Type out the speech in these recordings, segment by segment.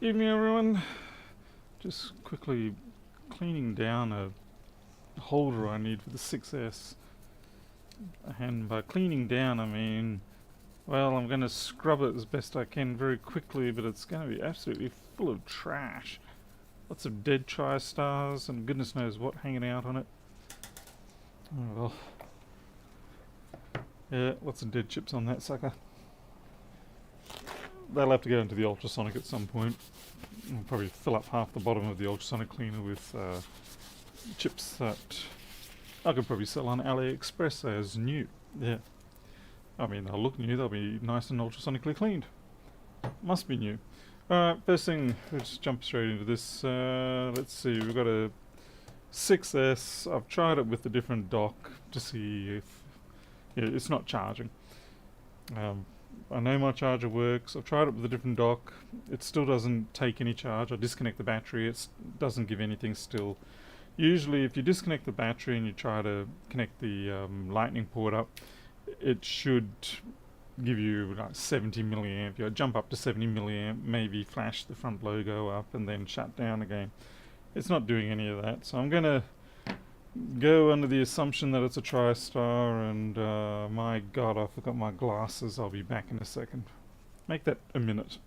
Evening everyone. Just quickly cleaning down a holder I need for the 6S. And by cleaning down I mean, well, I'm going to scrub it as best I can very quickly, but it's going to be absolutely full of trash. Lots of dead tristar's and goodness knows what hanging out on it. Oh well. Yeah, lots of dead chips on that sucker. They'll have to go into the ultrasonic at some point. I'll probably fill up half the bottom of the ultrasonic cleaner with chips that I could probably sell on AliExpress as new. Yeah. I mean, they'll look new, they'll be nice and ultrasonically cleaned. Must be new. Alright, first thing, let's jump straight into this. Let's see, we've got a 6S. I've tried it with a different dock to see if it's not charging. I know my charger works. I've tried it with a different dock. It still doesn't take any charge. I disconnect the battery. It doesn't give anything still. Usually if you disconnect the battery and you try to connect the lightning port up, it should give you like 70 milliamp. You jump up to 70 milliamp, maybe flash the front logo up and then shut down again. It's not doing any of that. So I'm going to go under the assumption that it's a tristar, and my god, I forgot my glasses. I'll be back in a second. Make that a minute.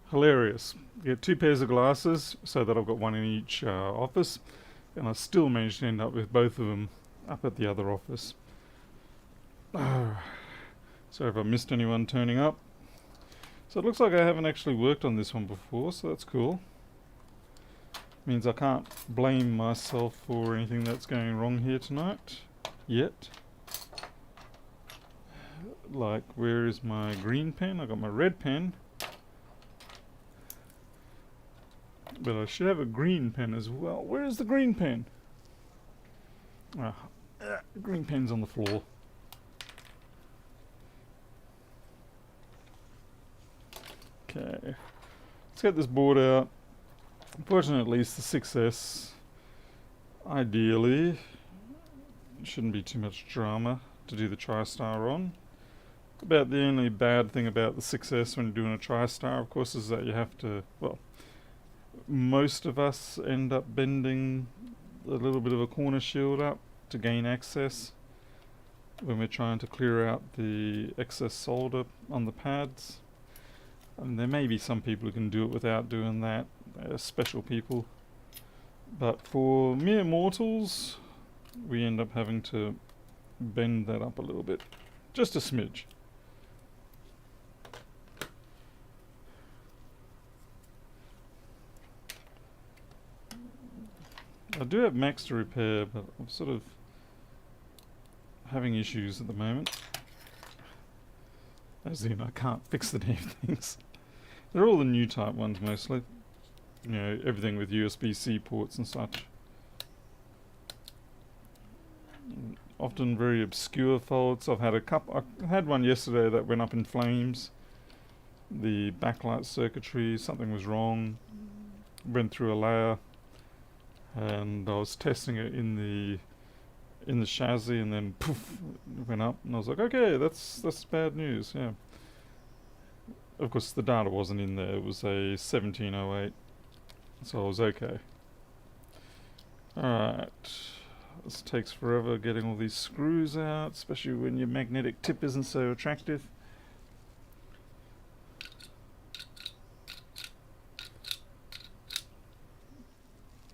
Hilarious. Get two pairs of glasses so that I've got one in each office, and I still managed to end up with both of them up at the other office. Sorry if I missed anyone turning up. So it looks like I haven't actually worked on this one before, so that's cool. Means I can't blame myself for anything that's going wrong here tonight. Yet. Like, where is my green pen? I got my red pen. But I should have a green pen as well. Where is the green pen? Green pen's on the floor. Okay. Let's get this board out. Unfortunately, at least the 6S, ideally, shouldn't be too much drama to do the tristar on. About the only bad thing about the 6S when you're doing a tristar, of course, is that you have to, well, most of us end up bending a little bit of a corner shield up to gain access when we're trying to clear out the excess solder on the pads. And there may be some people who can do it without doing that, special people. But for mere mortals, we end up having to bend that up a little bit. Just a smidge. I do have Max to repair, but I'm sort of having issues at the moment. As in, I can't fix the damn things. They're all the new type ones mostly. You know, everything with USB-C ports and such. Often very obscure faults. I've had a couple. I had one yesterday that went up in flames. The backlight circuitry, something was wrong. Went through a layer. And I was testing it in the chassis, and then poof, it went up, and I was like, okay, that's bad news. Yeah, Of course, the data wasn't in there. It was a 1708, so I was okay. Alright. This takes forever getting all these screws out, especially when your magnetic tip isn't so attractive.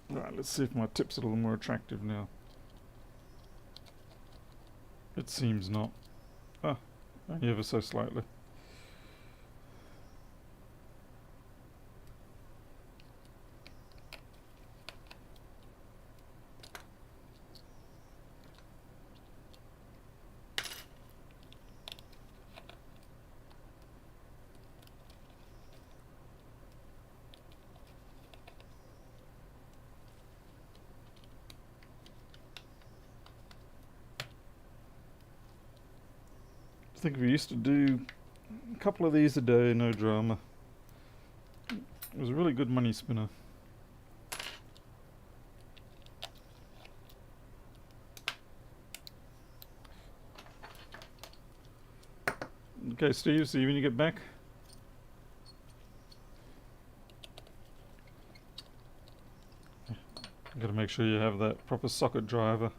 Right, let's see if my tip's a little more attractive now. It seems not. Ah, only ever so slightly. I think we used to do a couple of these a day, no drama. It was a really good money spinner. Okay, Steve, see you when you get back. Gotta make sure you have that proper socket driver.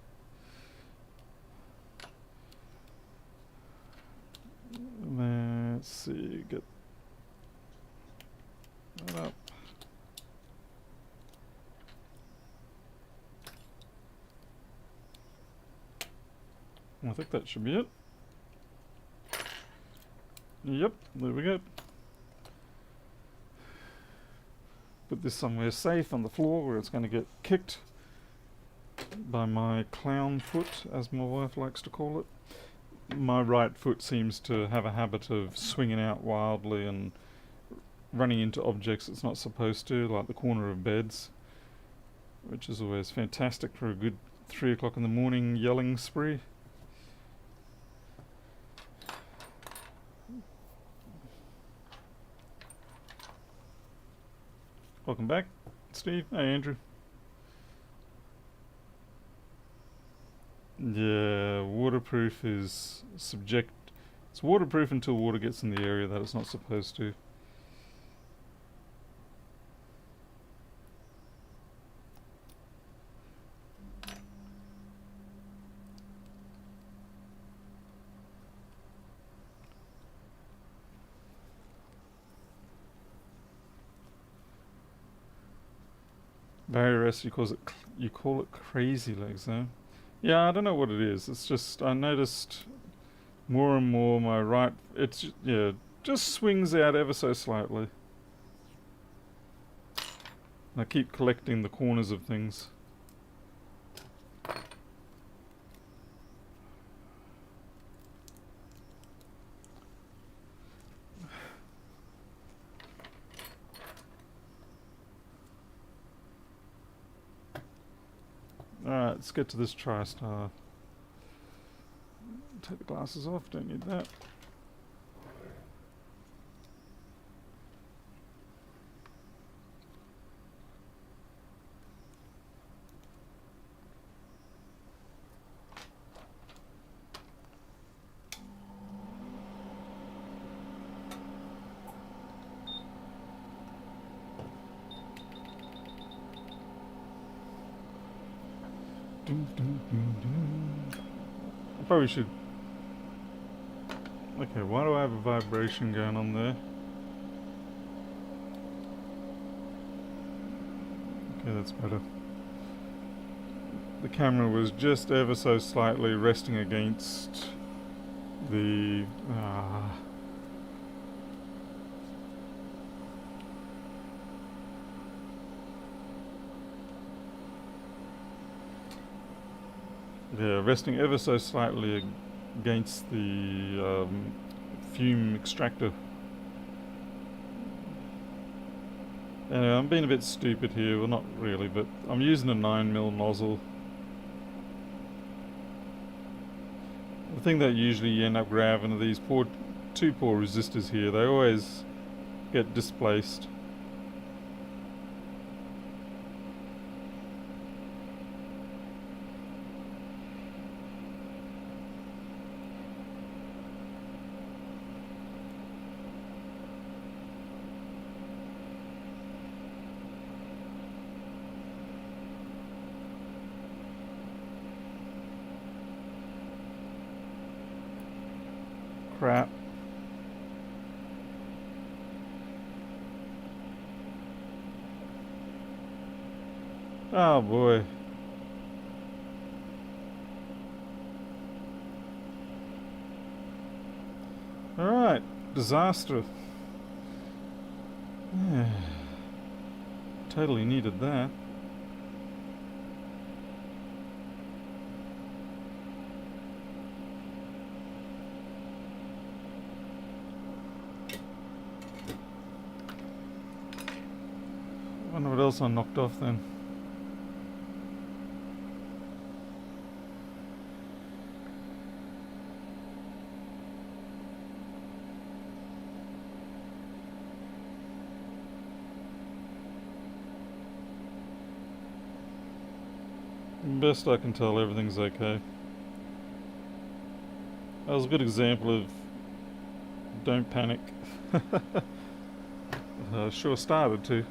Let's see, get that up. I think that should be it. Yep, there we go. Put this somewhere safe on the floor where it's going to get kicked by my clown foot, as my wife likes to call it. My right foot seems to have a habit of swinging out wildly and running into objects it's not supposed to, like the corner of beds, which is always fantastic for a good 3 o'clock in the morning yelling spree. Welcome back, Steve. Hey, Andrew. Yeah, waterproof is it's waterproof until water gets in the area that it's not supposed to. Barrier you call it crazy legs, though. Yeah, I don't know what it is. It's just I noticed more and more my right. Just swings out ever so slightly. And I keep collecting the corners of things. Alright, let's get to this tristar. Take the glasses off, don't need that. I probably should. Okay, why do I have a vibration going on there? Okay, that's better. The camera was just ever so slightly resting against the. Yeah, resting ever so slightly against the fume extractor. Anyway, I'm being a bit stupid here. Well, not really, but I'm using a 9mm nozzle. The thing that usually you end up grabbing are these two poor resistors here. They always get displaced. Crap. Oh boy. Alright. Disaster. Yeah. Totally needed that. Wonder what else I knocked off then. Best I can tell, everything's okay. That was a good example of don't panic. Sure started to.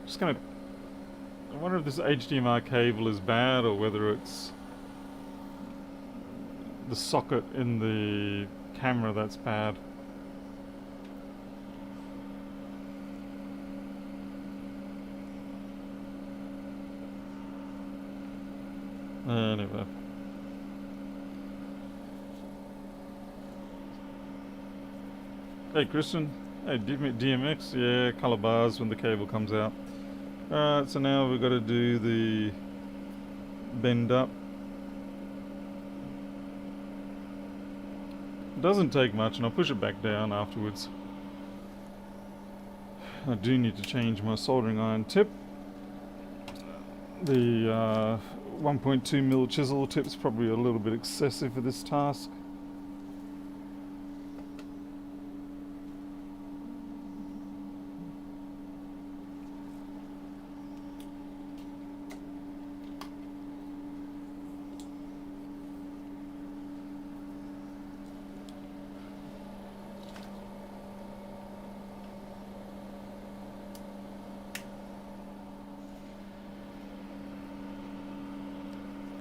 Just gonna. I wonder if this HDMI cable is bad or whether it's the socket in the camera that's bad. Anyway. Hey Christian. Hey DMX. Yeah, color bars when the cable comes out. Alright, so now we've got to do the bend up. It doesn't take much and I'll push it back down afterwards. I do need to change my soldering iron tip. The 1.2mm chisel tip's probably a little bit excessive for this task.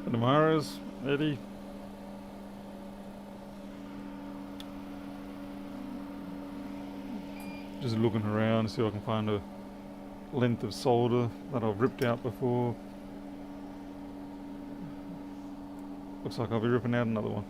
Tomorrow's Eddie. Just looking around to see if I can find a length of solder that I've ripped out before. Looks like I'll be ripping out another one.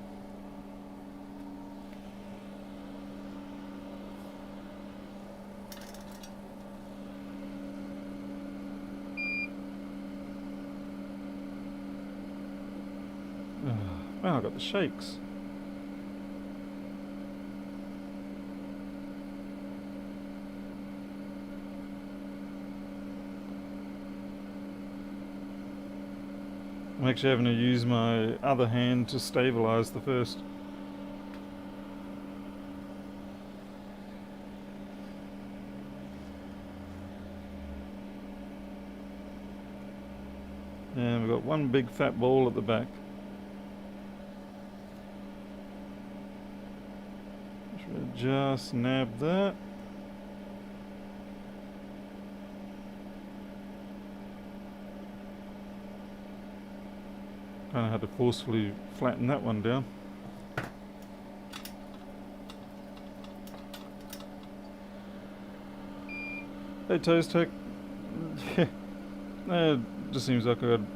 Wow, I got the shakes. I'm actually having to use my other hand to stabilize the first. And we've got one big fat ball at the back. Just nab that. Kind of had to forcefully flatten that one down. Hey Toast Tech. It just seems like I got a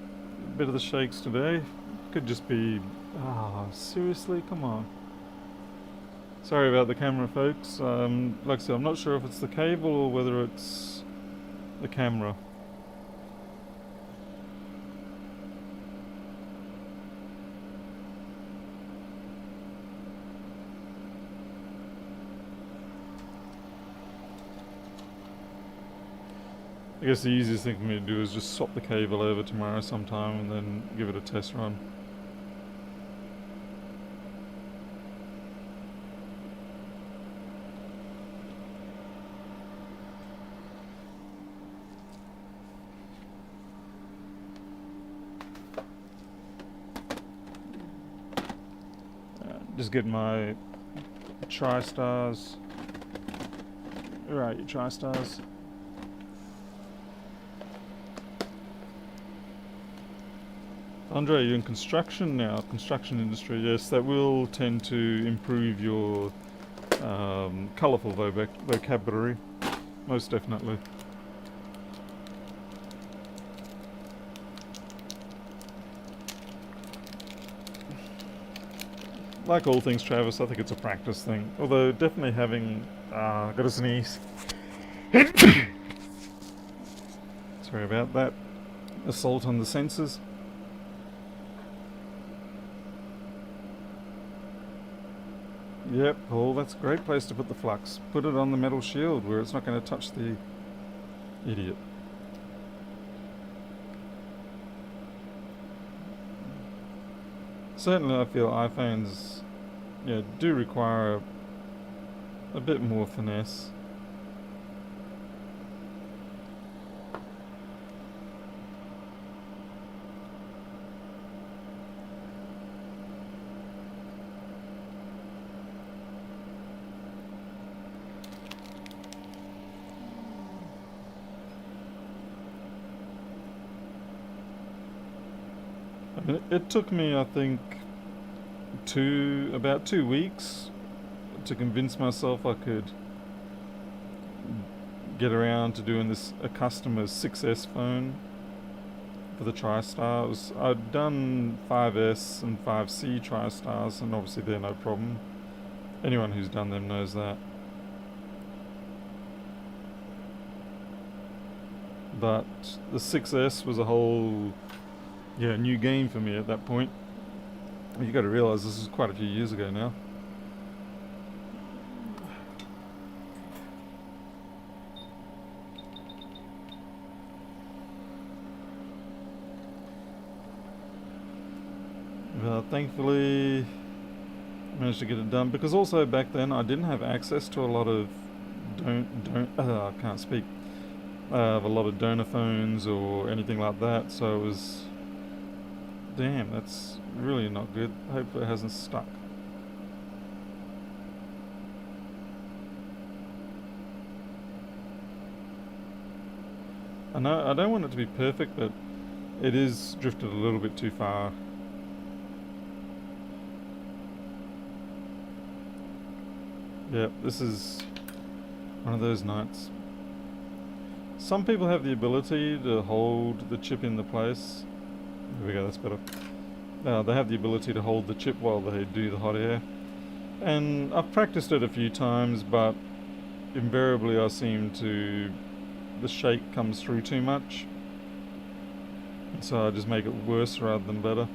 bit of the shakes today. Could just be... seriously? Come on. Sorry about the camera, folks. Like I said, I'm not sure if it's the cable or whether it's the camera. I guess the easiest thing for me to do is just swap the cable over tomorrow sometime and then give it a test run. Just get my tristars. Where are you, tristars? Andre, you're in construction now, construction industry. Yes, that will tend to improve your colourful vocabulary, most definitely. Like all things, Travis, I think it's a practice thing. Although definitely having, got a sneeze. Sorry about that. Assault on the senses. Yep, Paul, that's a great place to put the flux. Put it on the metal shield where it's not going to touch the idiot. Certainly I feel iPhones do require a bit more finesse. I mean, it took me, I think, about 2 weeks to convince myself I could get around to doing this a customer's 6S phone for the TriStars. I'd done 5S and 5C TriStars, and obviously they're no problem. Anyone who's done them knows that. But the 6S was a whole new game for me at that point. You got to realise this is quite a few years ago now. Thankfully, managed to get it done because also back then I didn't have access to a lot of I can't speak. A lot of donor phones or anything like that, so it was. Damn, that's really not good. Hopefully it hasn't stuck. I know I don't want it to be perfect, but it is drifted a little bit too far. Yep, this is one of those nights. Some people have the ability to hold the chip in the place. There we go, that's better. They have the ability to hold the chip while they do the hot air. And I've practiced it a few times, but invariably I seem to... the shake comes through too much. So I just make it worse rather than better.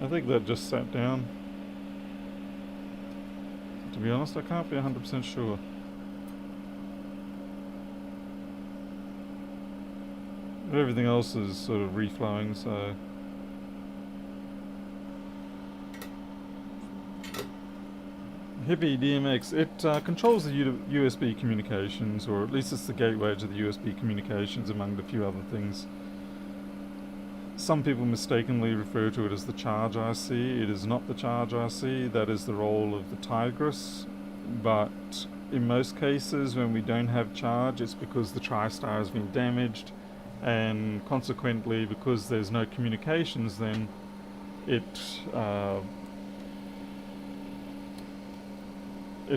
I think that just sat down. To be honest, I can't be 100% sure. But everything else is sort of reflowing, so... Hippie DMX, it controls the USB communications, or at least it's the gateway to the USB communications among the few other things. Some people mistakenly refer to it as the charge IC. It is not the charge IC, that is the role of the Tigris. But in most cases, when we don't have charge, it's because the TriStar has been damaged, and consequently, because there's no communications, then it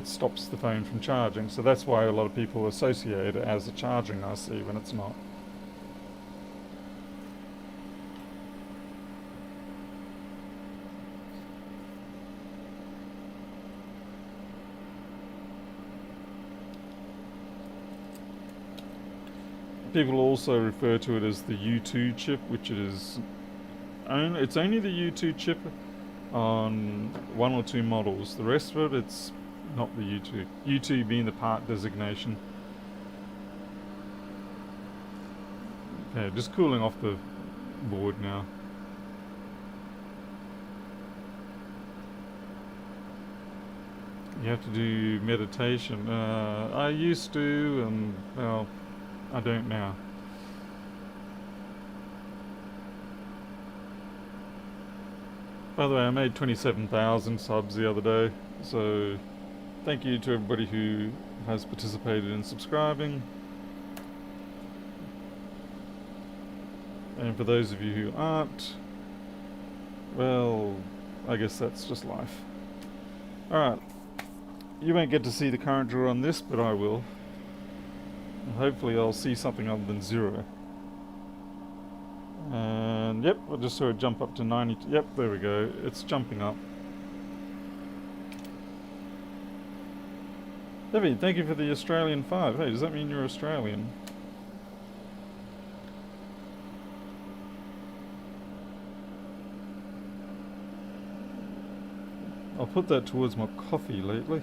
stops the phone from charging. So that's why a lot of people associate it as a charging IC when it's not. People also refer to it as the U2 chip, which it is. It's only the U2 chip on one or two models. The rest of it, it's not the U2. U2 being the part designation. Okay, just cooling off the board now. You have to do meditation. I used to, and well, I don't now. By the way, I made 27,000 subs the other day, so Thank you to everybody who has participated in subscribing. And for those of you who aren't, well, I guess that's just life. Alright, you won't get to see the current draw on this, but I will. And hopefully I'll see something other than 0. And yep, I just saw it jump up to 90. Yep, there we go. It's jumping up. Debbie, thank you for the Australian 5. Hey, does that mean you're Australian? I'll put that towards my coffee lately.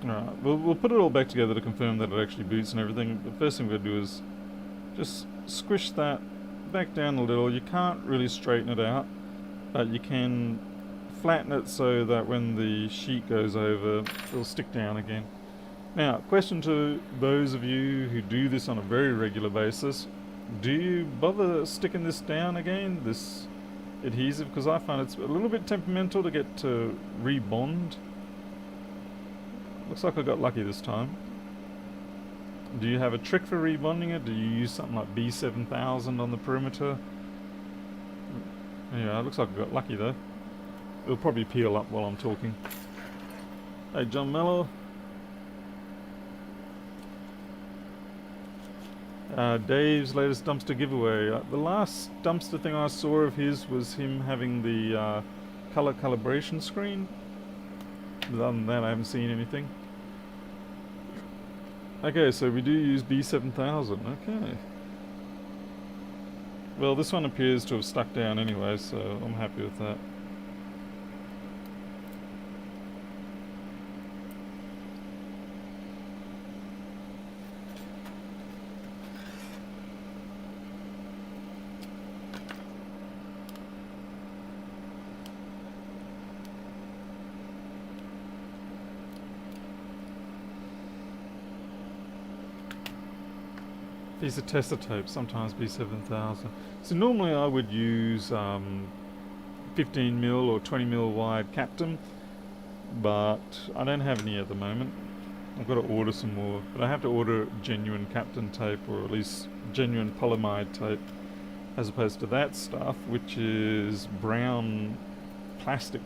Alright, we'll put it all back together to confirm that it actually boots and everything. The first thing we're going to do is just squish that back down a little. You can't really straighten it out, but you can flatten it so that when the sheet goes over, it'll stick down again. Now, question to those of you who do this on a very regular basis. Do you bother sticking this down again, this adhesive? Because I find it's a little bit temperamental to get to rebond. Looks like I got lucky this time. Do you have a trick for rebonding it? Do you use something like B7000 on the perimeter? Yeah, it looks like I got lucky though. It'll probably peel up while I'm talking. Hey, John Mello. Dave's latest dumpster giveaway. The last dumpster thing I saw of his was him having the color calibration screen. Other than that, I haven't seen anything. Okay, so we do use B7000. Okay. Well, this one appears to have stuck down anyway, so I'm happy with that. These are tester tapes, sometimes B7000. So normally I would use 15mm or 20mm wide Captain, but I don't have any at the moment. I've got to order some more, but I have to order genuine Captain tape, or at least genuine polyamide tape, as opposed to that stuff, which is brown plastic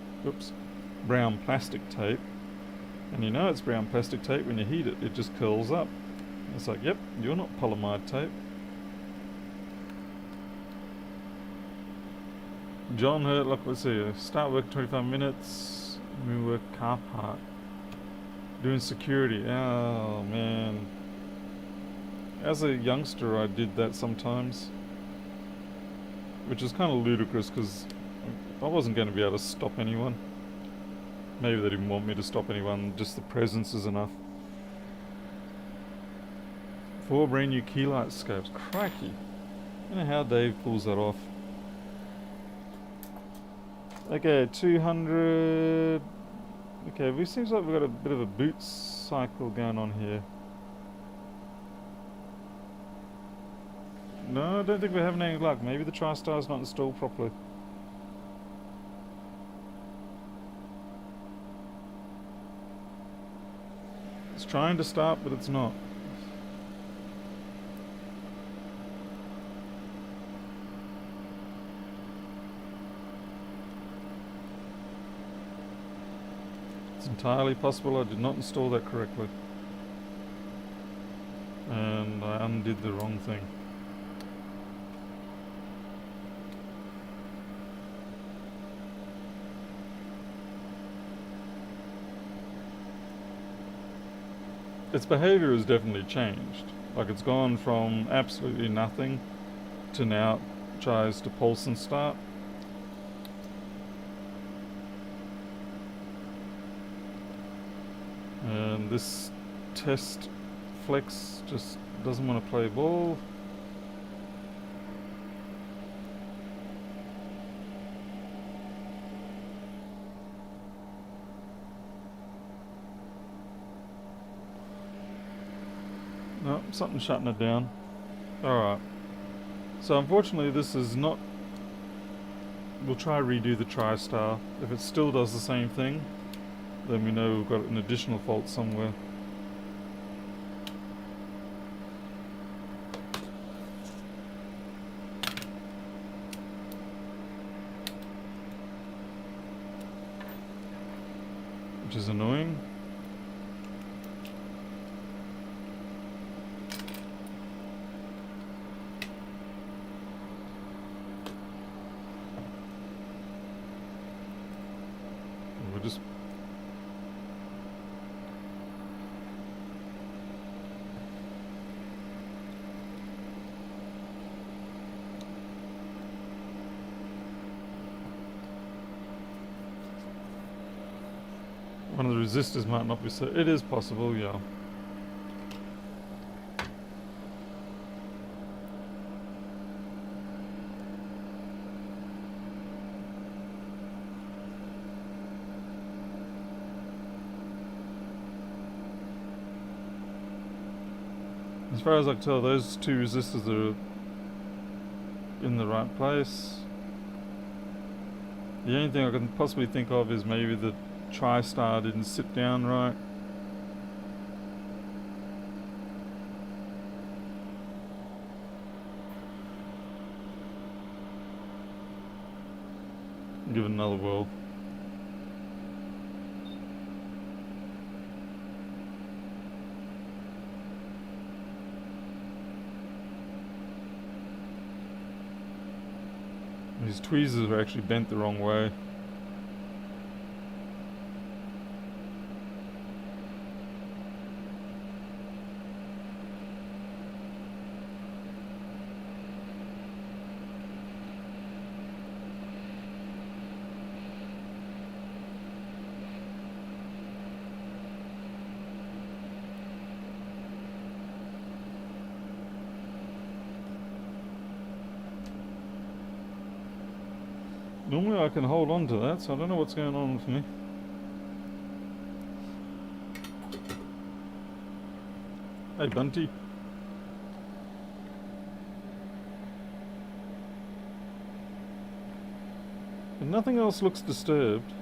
tape. And you know it's brown plastic tape when you heat it, it just curls up. It's like, yep, you're not polyamide tape. John Hurt, look, let's see, start work 25 minutes, we work car park. Doing security, oh man. As a youngster I did that sometimes. Which is kind of ludicrous because I wasn't going to be able to stop anyone. Maybe they didn't want me to stop anyone, just the presence is enough. 4 brand new key light scopes. Crikey. I don't know how Dave pulls that off. Okay, 200. Okay, it seems like we've got a bit of a boot cycle going on here. No, I don't think we're having any luck. Maybe the tristar's not installed properly. It's trying to start, but it's not. It's entirely possible I did not install that correctly. And I undid the wrong thing. Its behavior has definitely changed. Like, it's gone from absolutely nothing to now it tries to pulse and start. And this test flex just doesn't want to play ball. No, something's shutting it down. Alright. So unfortunately this is not we'll try redo the tristar. If it still does the same thing, then we know we've got an additional fault somewhere. Which is annoying. We're just one of the resistors might not be so. It is possible, yeah. As far as I can tell, those two resistors are in the right place. The only thing I can possibly think of is maybe the tristar didn't sit down right. Give it another whirl. These tweezers are actually bent the wrong way. Normally I can hold on to that, so I don't know what's going on with me. Hey Bunty. And nothing else looks disturbed.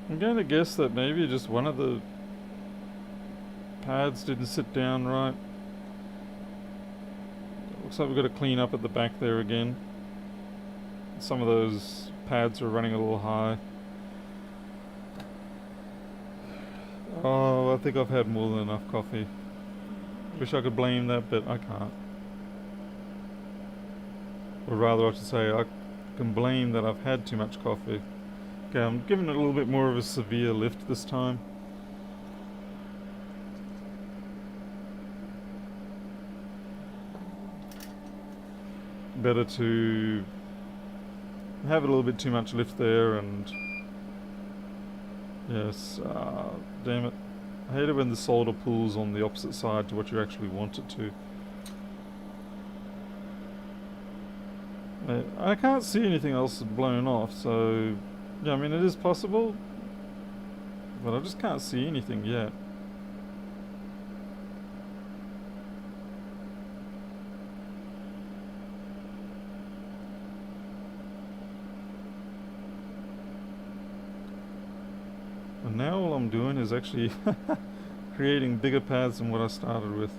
I'm going to guess that maybe just one of the pads didn't sit down right. Looks like we've got to clean up at the back there again. Some of those pads are running a little high. Oh, I think I've had more than enough coffee. Wish I could blame that, but I can't. Or rather, I should say, I can blame that I've had too much coffee. Okay, I'm giving it a little bit more of a severe lift this time. Better to have a little bit too much lift there, and yes, damn it. I hate it when the solder pulls on the opposite side to what you actually want it to. I can't see anything else blown off, so yeah, I mean it is possible, but I just can't see anything yet. And now all I'm doing is actually creating bigger paths than what I started with.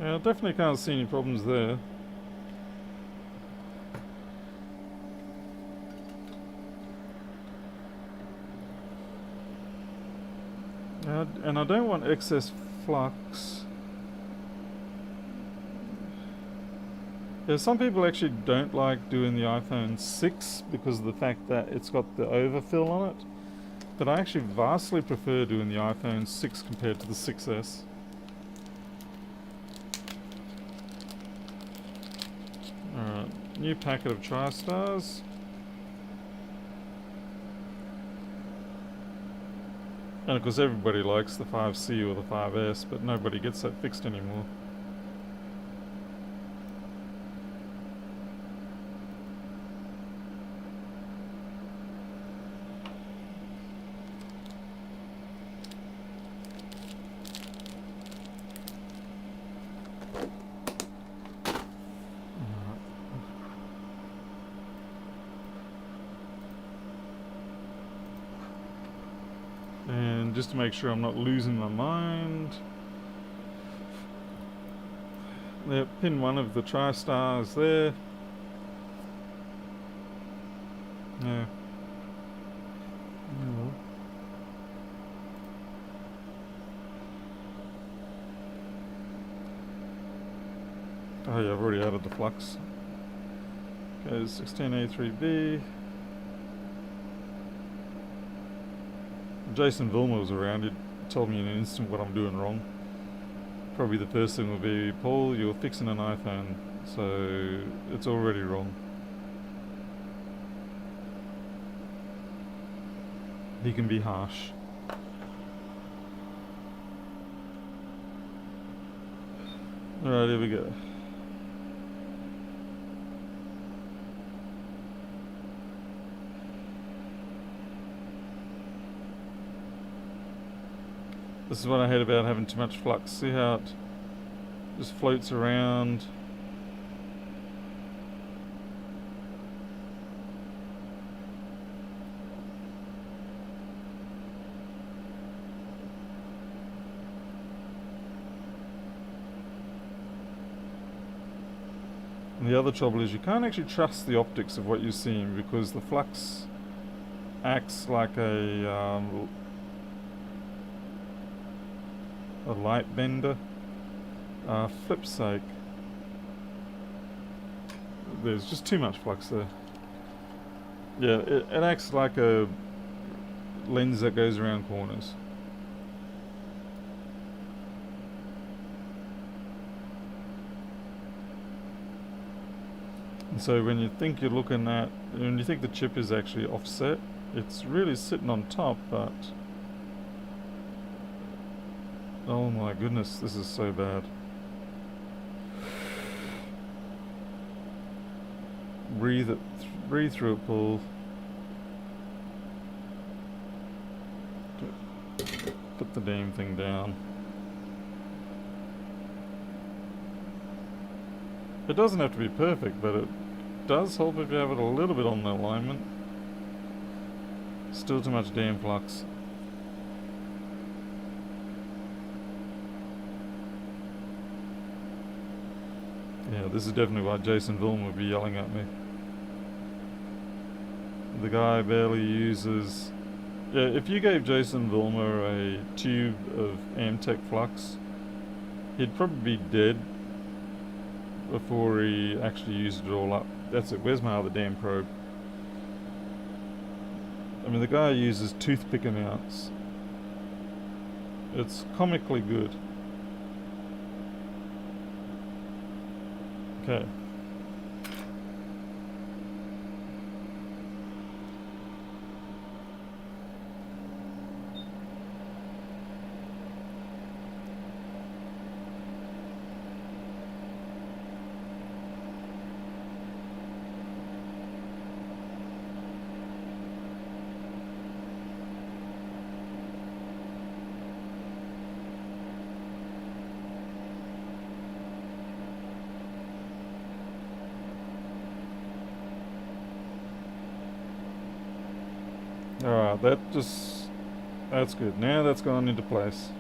Yeah, I definitely can't see any problems there. And I don't want excess flux. Yeah, some people actually don't like doing the iPhone 6 because of the fact that it's got the overfill on it. But I actually vastly prefer doing the iPhone 6 compared to the 6S. Alright, new packet of TriStars. And of course everybody likes the 5C or the 5S, but nobody gets that fixed anymore. And just to make sure I'm not losing my mind, pin 1 of the TriStars there. Yeah. Oh yeah, I've already added the flux. Goes 16A3B. Jason Vilma was around, he told me in an instant what I'm doing wrong. Probably the first thing will be, Paul, you're fixing an iPhone, so it's already wrong. He can be harsh. Alright, here we go. This is what I hate about having too much flux. See how it just floats around. And the other trouble is you can't actually trust the optics of what you're seeing because the flux acts like a light bender. Flip's sake, there's just too much flux there. Yeah, it acts like a lens that goes around corners. And so when you think you're looking at, when you think the chip is actually offset, it's really sitting on top, but oh my goodness, this is so bad. Breathe through it, Paul. Put the damn thing down. It doesn't have to be perfect, but it does help if you have it a little bit on the alignment. Still too much damn flux. Yeah, this is definitely why Jason Vilma would be yelling at me. The guy barely uses... Yeah, if you gave Jason Vilma a tube of Amtech flux, he'd probably be dead before he actually used it all up. That's it, where's my other damn probe? I mean, the guy uses toothpick amounts. It's comically good. Okay. Alright, that's good. Now that's gone into place.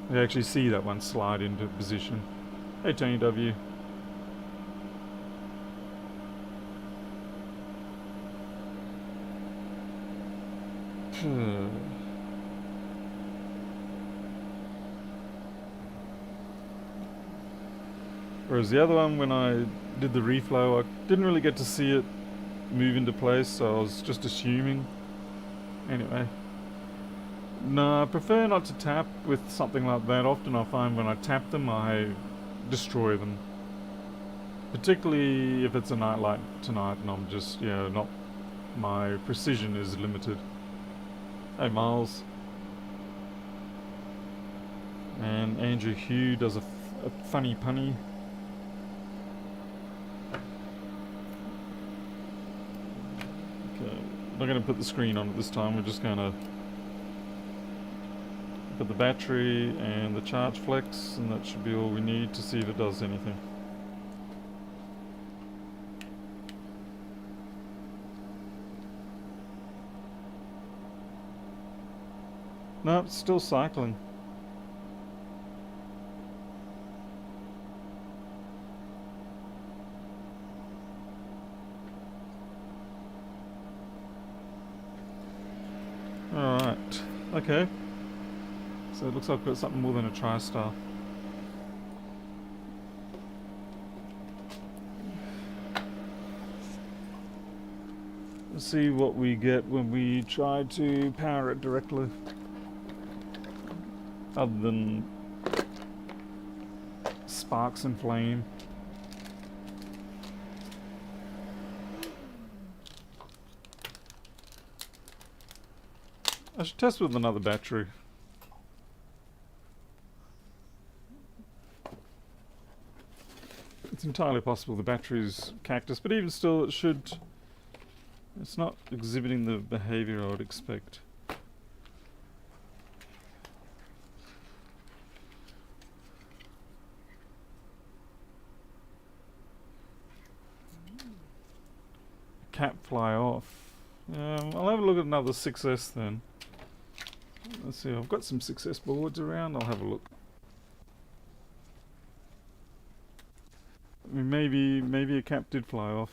You actually see that one slide into position. Hey Tony W. Whereas the other one, when I did the reflow, I didn't really get to see it move into place, so I was just assuming. Anyway. No, I prefer not to tap with something like that. Often I find when I tap them, I destroy them. Particularly if it's a night light tonight and I'm just, not, my precision is limited. Hey Miles. And Andrew Hugh does a funny punny. Okay, not going to put the screen on it this time, we're just going to put the battery and the charge flex, and that should be all we need to see if it does anything. No, it's still cycling. Alright, okay. So it looks like we've got something more than a tristar. Let's see what we get when we try to power it directly. Other than sparks and flame. I should test with another battery. It's entirely possible the battery's cactus, but even still it should... It's not exhibiting the behavior I would expect. Cap fly off. I'll have a look at another 6S then. Let's see, I've got some 6S boards around, I'll have a look. I mean, maybe a cap did fly off.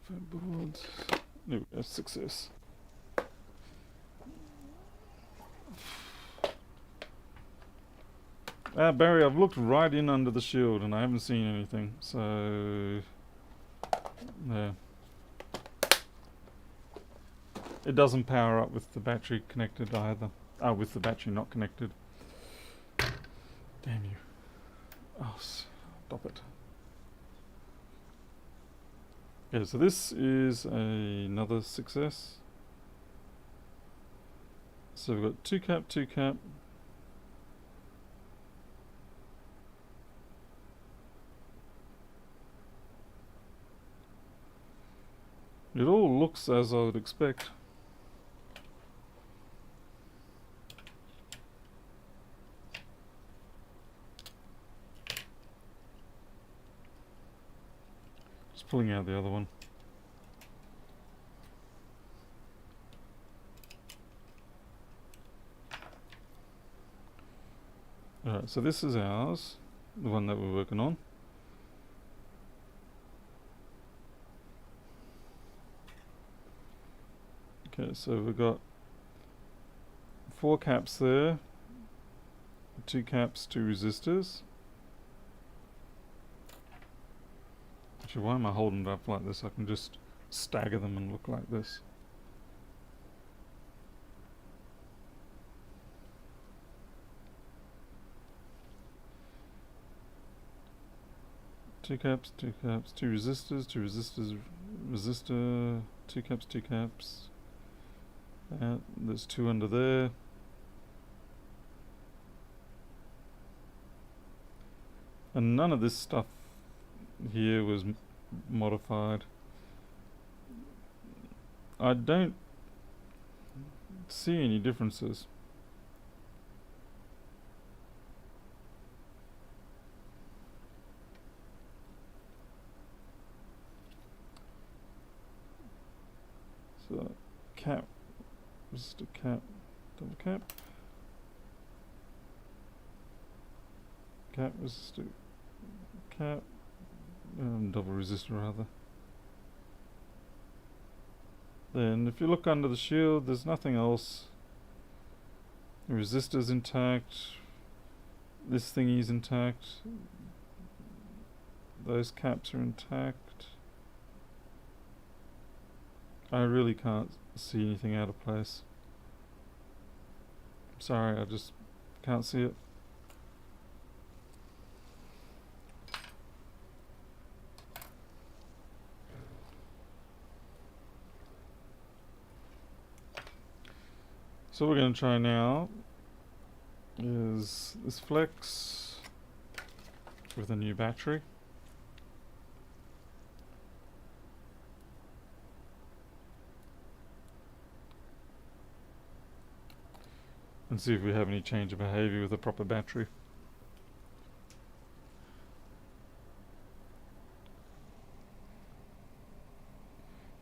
Boards. No, that's 6S. Barry, I've looked right in under the shield and I haven't seen anything, so... Yeah. It doesn't power up with the battery connected either. With the battery not connected. Damn you. Oh, stop it. Yeah, so this is another 6S. So we've got 2 cap, 2 cap. It all looks as I would expect. Just pulling out the other one. Alright, so this is ours, the one that we're working on. Okay, so we've got 4 caps there, 2 caps, 2 resistors. Actually, why am I holding it up like this? I can just stagger them and look like this. Two caps, 2 resistors, 2 resistors, resistor, 2 caps, 2 caps. There's 2 under there. And none of this stuff here was modified. I don't see any differences. So cap, resistor cap, double cap, cap, resistor cap, double resistor rather. Then if you look under the shield, there's nothing else. The resistor's intact, This thingy is intact. Those caps are intact. I really can't see anything out of place. Sorry, I just can't see it. So what we're going to try now is this flex with a new battery. And see if we have any change of behavior with a proper battery.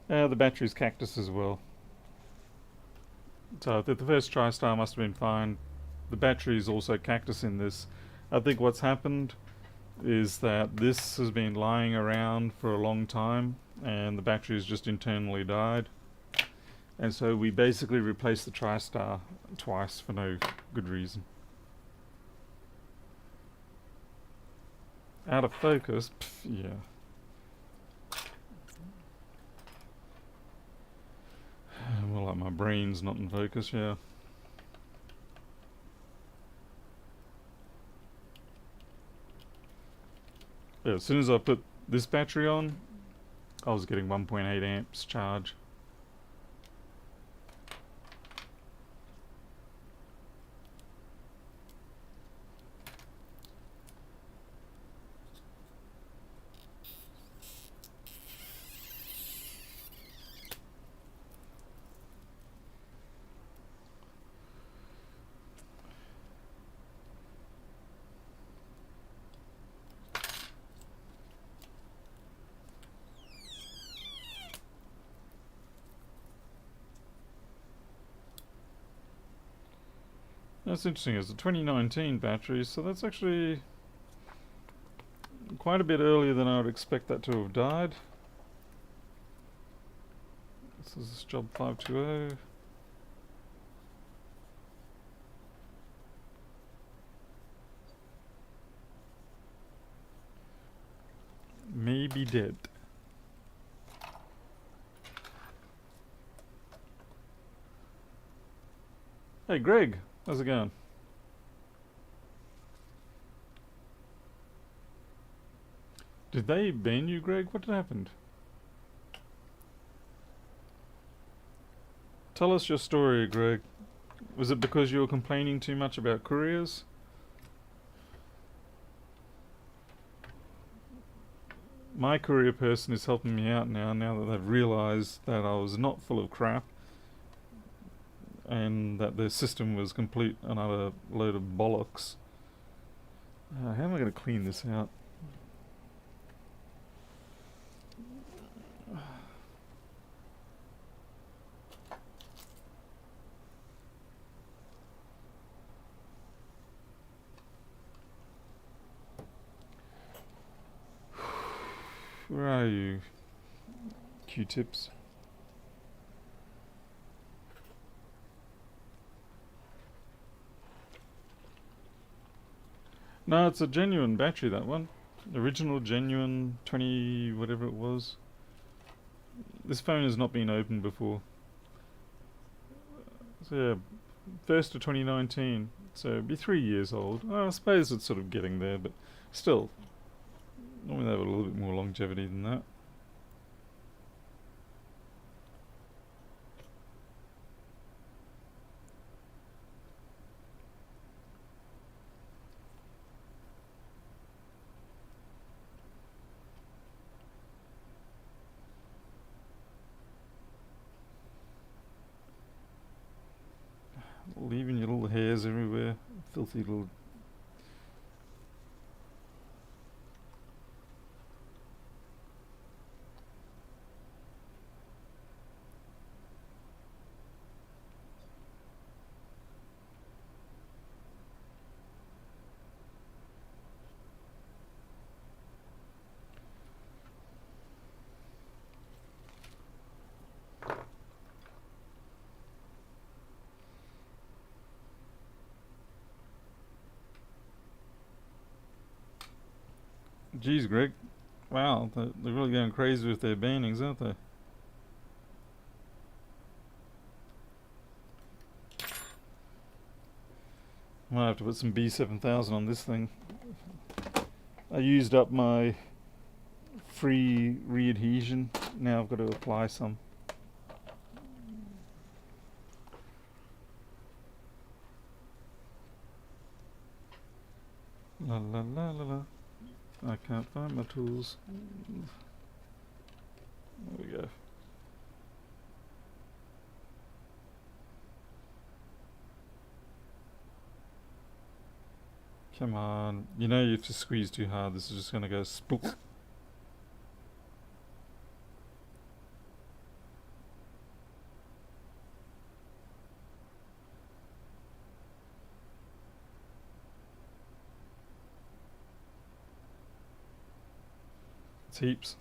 The battery's cactus as well. So the first tristar must have been fine. The battery is also cactus in this. I think what's happened is that this has been lying around for a long time and the battery has just internally died. And so we basically replaced the tristar twice for no good reason. Out of focus? Pff, yeah. Well, like my brain's not in focus, yeah. Yeah, as soon as I put this battery on, I was getting 1.8 amps charge. That's interesting, it's a 2019 battery, so that's actually quite a bit earlier than I would expect that to have died. This is job 520. Maybe dead. Hey Greg, how's it going? Did they ban you, Greg? What happened? Tell us your story, Greg. Was it because you were complaining too much about couriers? My courier person is helping me out now that they've realised that I was not full of crap and that their system was complete another load of bollocks. How am I going to clean this out? Where are you, Q-tips? No, it's a genuine battery, that one. Original, genuine, 20, whatever it was. This phone has not been opened before. So yeah, 1st of 2019. So it'd be 3 years old. Well, I suppose it's sort of getting there, but still. Normally they have a little bit more longevity than that. Leaving your little hairs everywhere. Filthy little... Geez, Greg. Wow, they're really going crazy with their bannings, aren't they? I might have to put some B7000 on this thing. I used up my free re-adhesion. Now I've got to apply some. La la la la la. I can't find my tools. There we go. Come on. You know if you squeeze too hard, this is just going to go spook. It's heaps.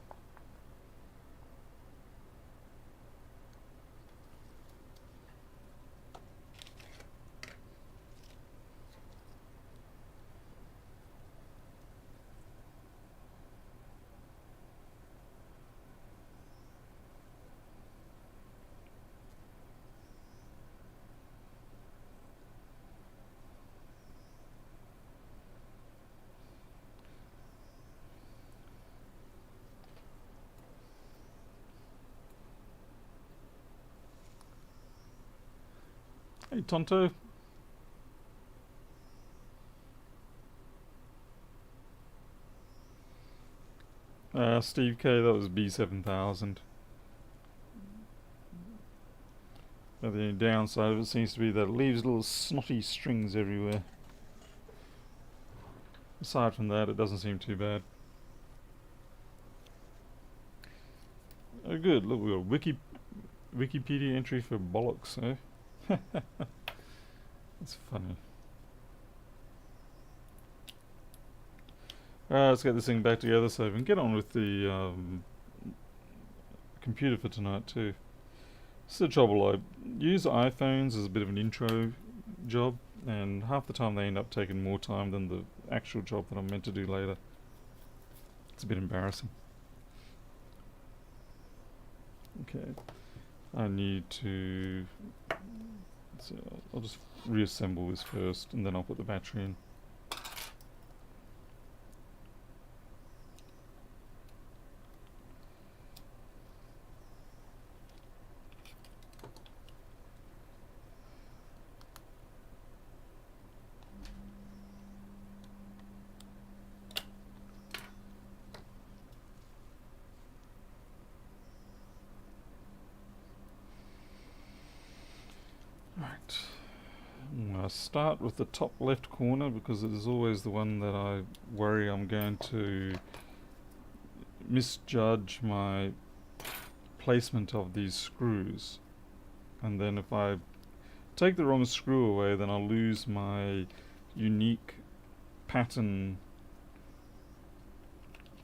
Hey, Tonto. Steve K, that was B7000. But the only downside of it seems to be that it leaves little snotty strings everywhere. Aside from that, it doesn't seem too bad. Oh good, look, we've got Wikipedia entry for bollocks, eh? That's funny. Let's get this thing back together so we can get on with the computer for tonight too. This is the trouble, I use iPhones as a bit of an intro job, and half the time they end up taking more time than the actual job that I'm meant to do later. It's a bit embarrassing. Okay, I need to... So I'll just reassemble this first and then I'll put the battery in. Right. I'm going to start with the top left corner because it is always the one that I worry I'm going to misjudge my placement of these screws. And then if I take the wrong screw away, then I'll lose my unique pattern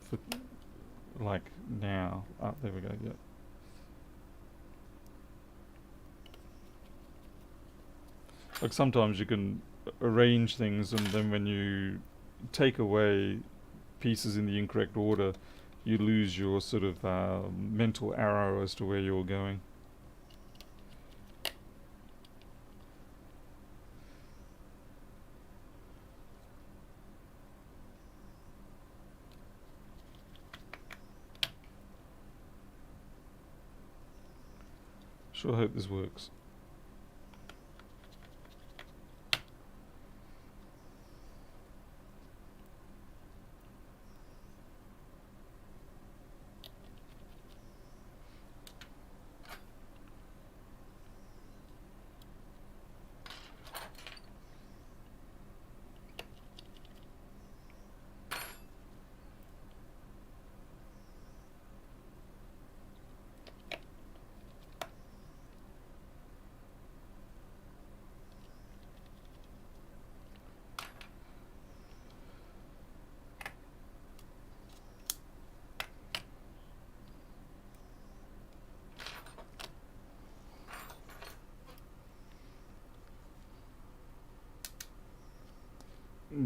for, like, now. Ah, there we go, yeah. Like sometimes you can arrange things and then when you take away pieces in the incorrect order, you lose your sort of mental arrow as to where you're going. Sure hope this works.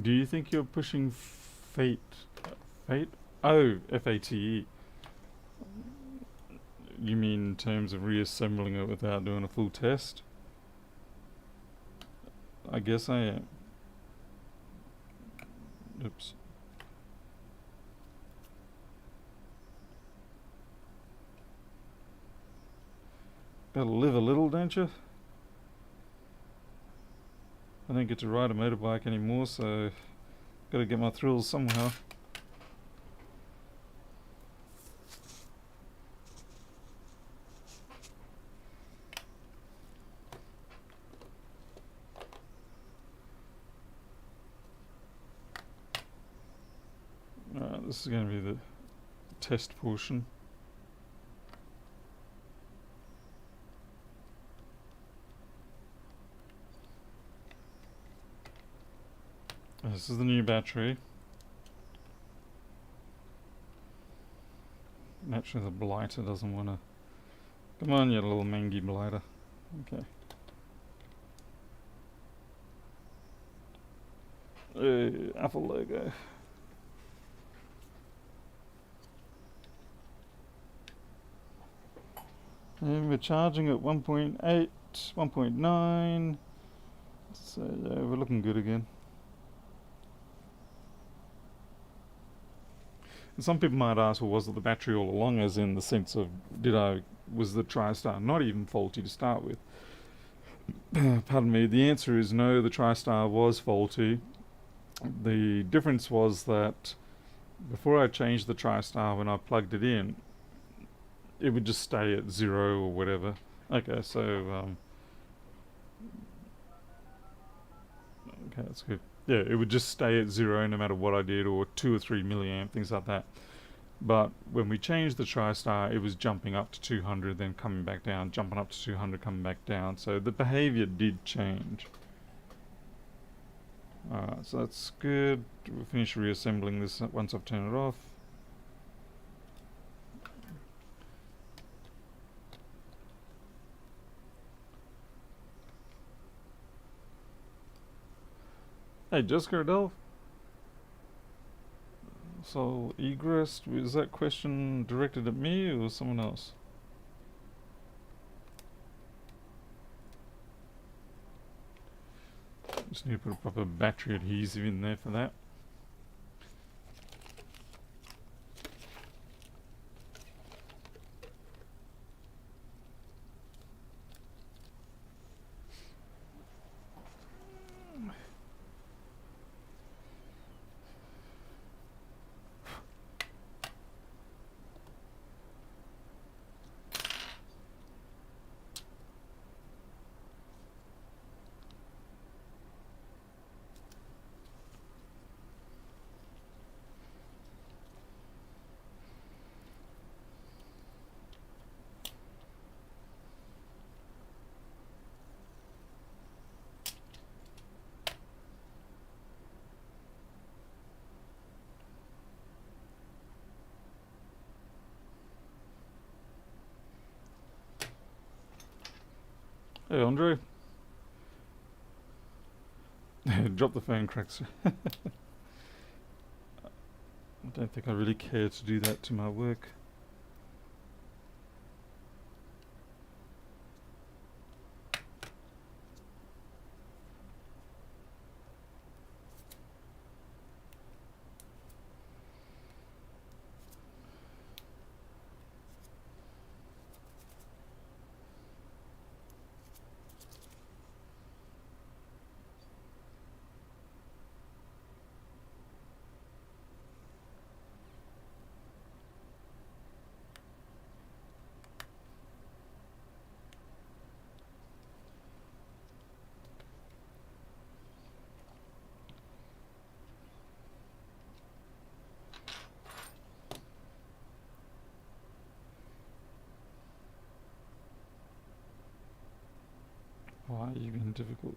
Do you think you're pushing fate Fate? Oh, FATE. You mean in terms of reassembling it without doing a full test? I guess I am. Oops. Gotta live a little, don't you? I don't get to ride a motorbike anymore, so gotta get my thrills somehow. This is going to be the test portion. This is the new battery. Naturally the blighter doesn't want to... Come on, you little mangy blighter. Okay. Apple logo. And we're charging at 1.8, 1.9. So yeah, we're looking good again. And some people might ask, well, was it the battery all along, as in the sense of, was the TriStar not even faulty to start with? Pardon me, the answer is no, the TriStar was faulty. The difference was that before I changed the TriStar, when I plugged it in, it would just stay at 0 or whatever. Okay, so okay, that's good. Yeah, it would just stay at 0 no matter what I did, or 2 or 3 milliamp, things like that. But when we changed the TriStar, it was jumping up to 200, then coming back down, jumping up to 200, coming back down. So the behavior did change. Alright, so that's good. We'll finish reassembling this once I've turned it off. Hey, Jessica Adele. So, egress, is that question directed at me or someone else? Just need to put a proper battery adhesive in there for that. Hey, Andre. Drop the phone, cracks. I don't think I really care to do that to my work. Why are you being difficult?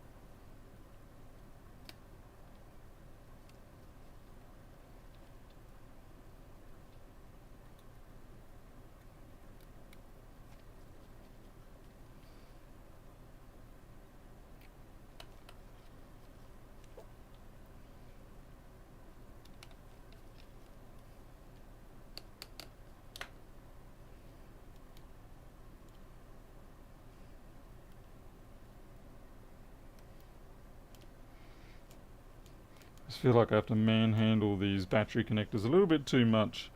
just feel like I have to manhandle these battery connectors a little bit too much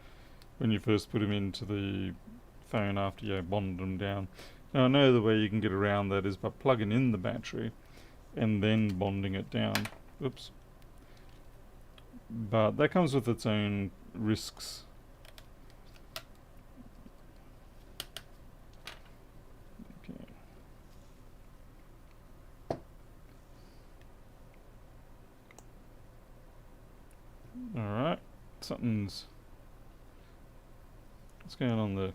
when you first put them into the phone after you bond them down. Now I know the way you can get around that is by plugging in the battery and then bonding it down. Oops. But that comes with its own risks. Okay. Alright. What's going on there?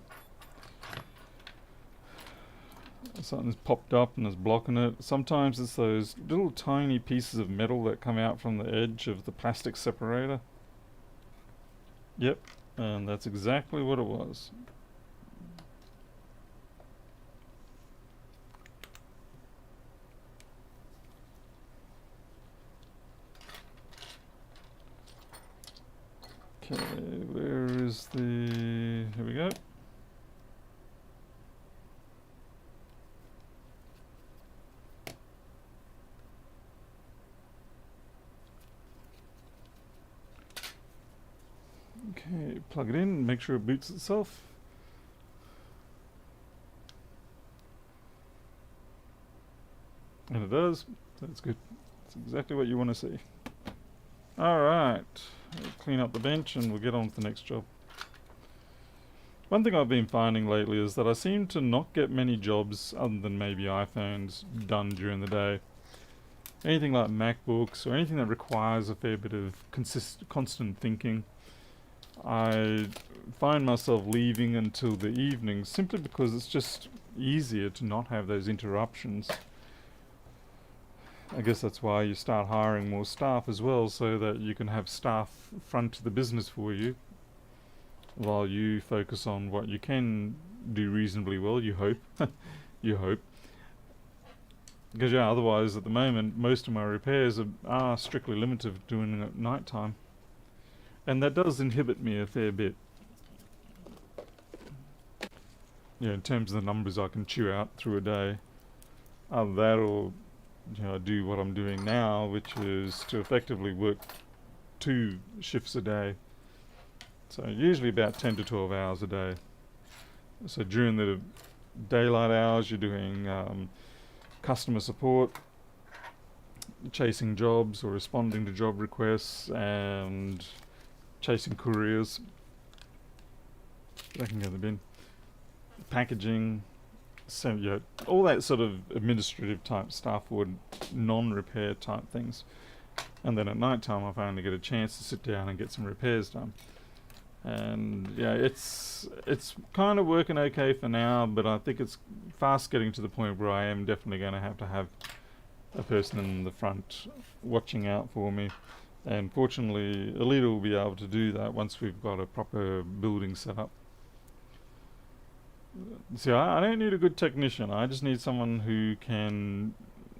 Something's popped up and is blocking it. Sometimes it's those little tiny pieces of metal that come out from the edge of the plastic separator. Yep, and that's exactly what it was. Okay, where is the... Here we go. Okay, plug it in, make sure it boots itself. And it does. That's good. That's exactly what you want to see. Alright, clean up the bench and we'll get on to the next job. One thing I've been finding lately is that I seem to not get many jobs other than maybe iPhones done during the day. Anything like MacBooks or anything that requires a fair bit of constant thinking, I find myself leaving until the evening simply because it's just easier to not have those interruptions. I guess that's why you start hiring more staff as well, so that you can have staff front the business for you while you focus on what you can do reasonably well, you hope. You hope. Because yeah, otherwise at the moment most of my repairs are strictly limited to doing it at night time. And that does inhibit me a fair bit. Yeah, in terms of the numbers I can chew out through a day. Either that or do what I'm doing now, which is to effectively work 2 shifts a day. So usually about 10 to 12 hours a day. So during the daylight hours you're doing customer support, chasing jobs or responding to job requests and chasing couriers. That can go in the bin. Packaging. So yeah, all that sort of administrative type stuff or non-repair type things. And then at night time I finally get a chance to sit down and get some repairs done. And yeah, it's kind of working okay for now, but I think it's fast getting to the point where I am definitely going to have a person in the front watching out for me. And fortunately, Alita will be able to do that once we've got a proper building set up. See, I don't need a good technician. I just need someone who can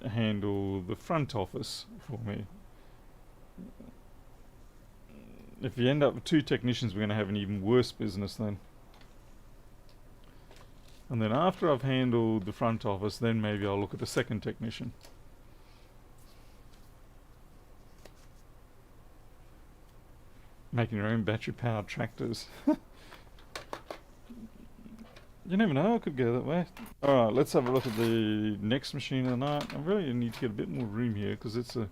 handle the front office for me. If you end up with 2 technicians, we're going to have an even worse business then. And then after I've handled the front office, then maybe I'll look at a second technician. Making your own battery-powered tractors. You never know, it could go that way. Alright, let's have a look at the next machine of the night. I really need to get a bit more room here because it's a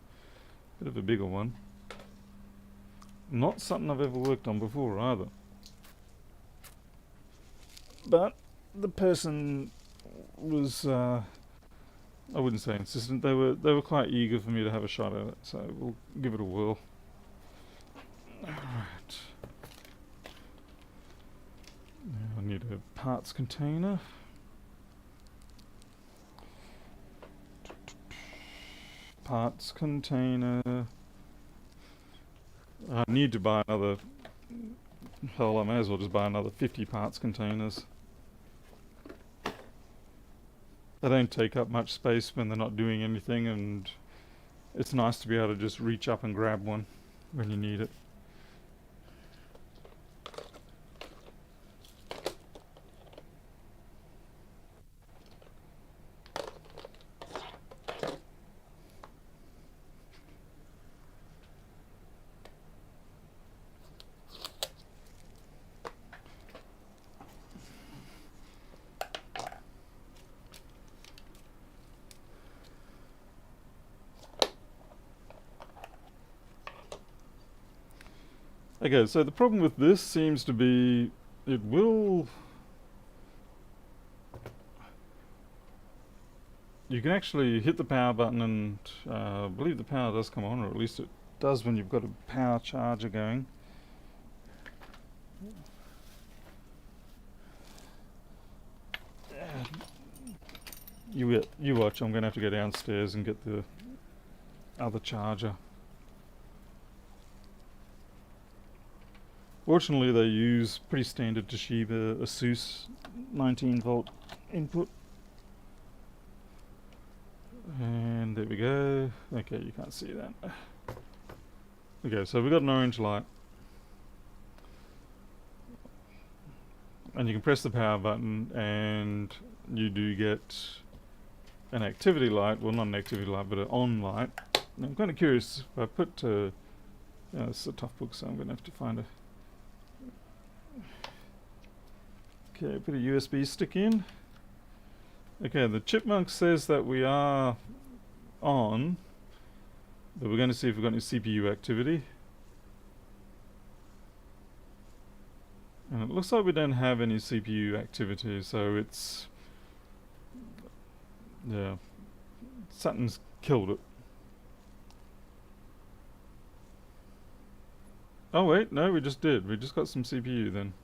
bit of a bigger one. Not something I've ever worked on before either. But the person was, I wouldn't say insistent, they were quite eager for me to have a shot at it, so we'll give it a whirl. Alright. Now I need a parts container. Parts container. I need to buy another... Hell, I may as well just buy another 50 parts containers. They don't take up much space when they're not doing anything, and it's nice to be able to just reach up and grab one when you need it. Okay, so the problem with this seems to be it will. You can actually hit the power button and I believe the power does come on, or at least it does when you've got a power charger going. You watch, I'm going to have to go downstairs and get the other charger. Fortunately, they use pretty standard Toshiba Asus 19 volt input. And there we go. Okay, you can't see that. Okay, so we've got an orange light. And you can press the power button and you do get an activity light. Well, not an activity light, but an on light. Now, I'm kind of curious if I put... this is a tough book, so I'm going to have to find a... Okay, put a USB stick in. Okay, the chipmunk says that we are on, but we're going to see if we've got any CPU activity. And it looks like we don't have any CPU activity, so it's... yeah, Saturn's killed it. Oh wait, no, we just did. We just got some CPU then.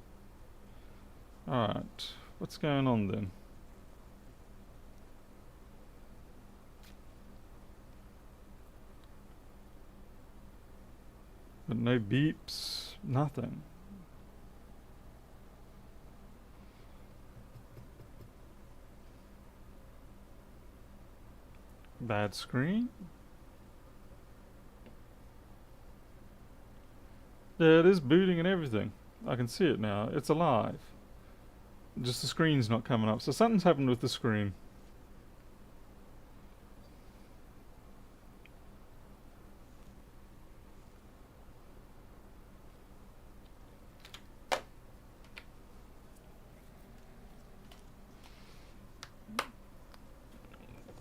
Alright, what's going on then? But no beeps, nothing. Bad screen? Yeah, it is booting and everything. I can see it now. It's alive. Just the screen's not coming up. So something's happened with the screen.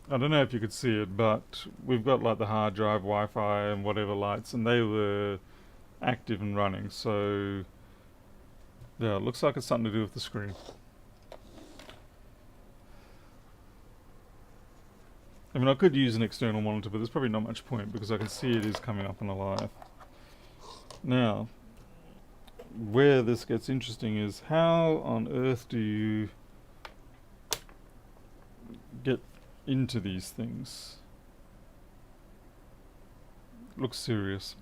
I don't know if you could see it, but we've got like the hard drive, Wi-Fi and whatever lights, and they were active and running, so yeah, it looks like it's something to do with the screen. I mean, I could use an external monitor, but there's probably not much point because I can see it is coming up and alive. Now, where this gets interesting is how on earth do you get into these things? Looks serious.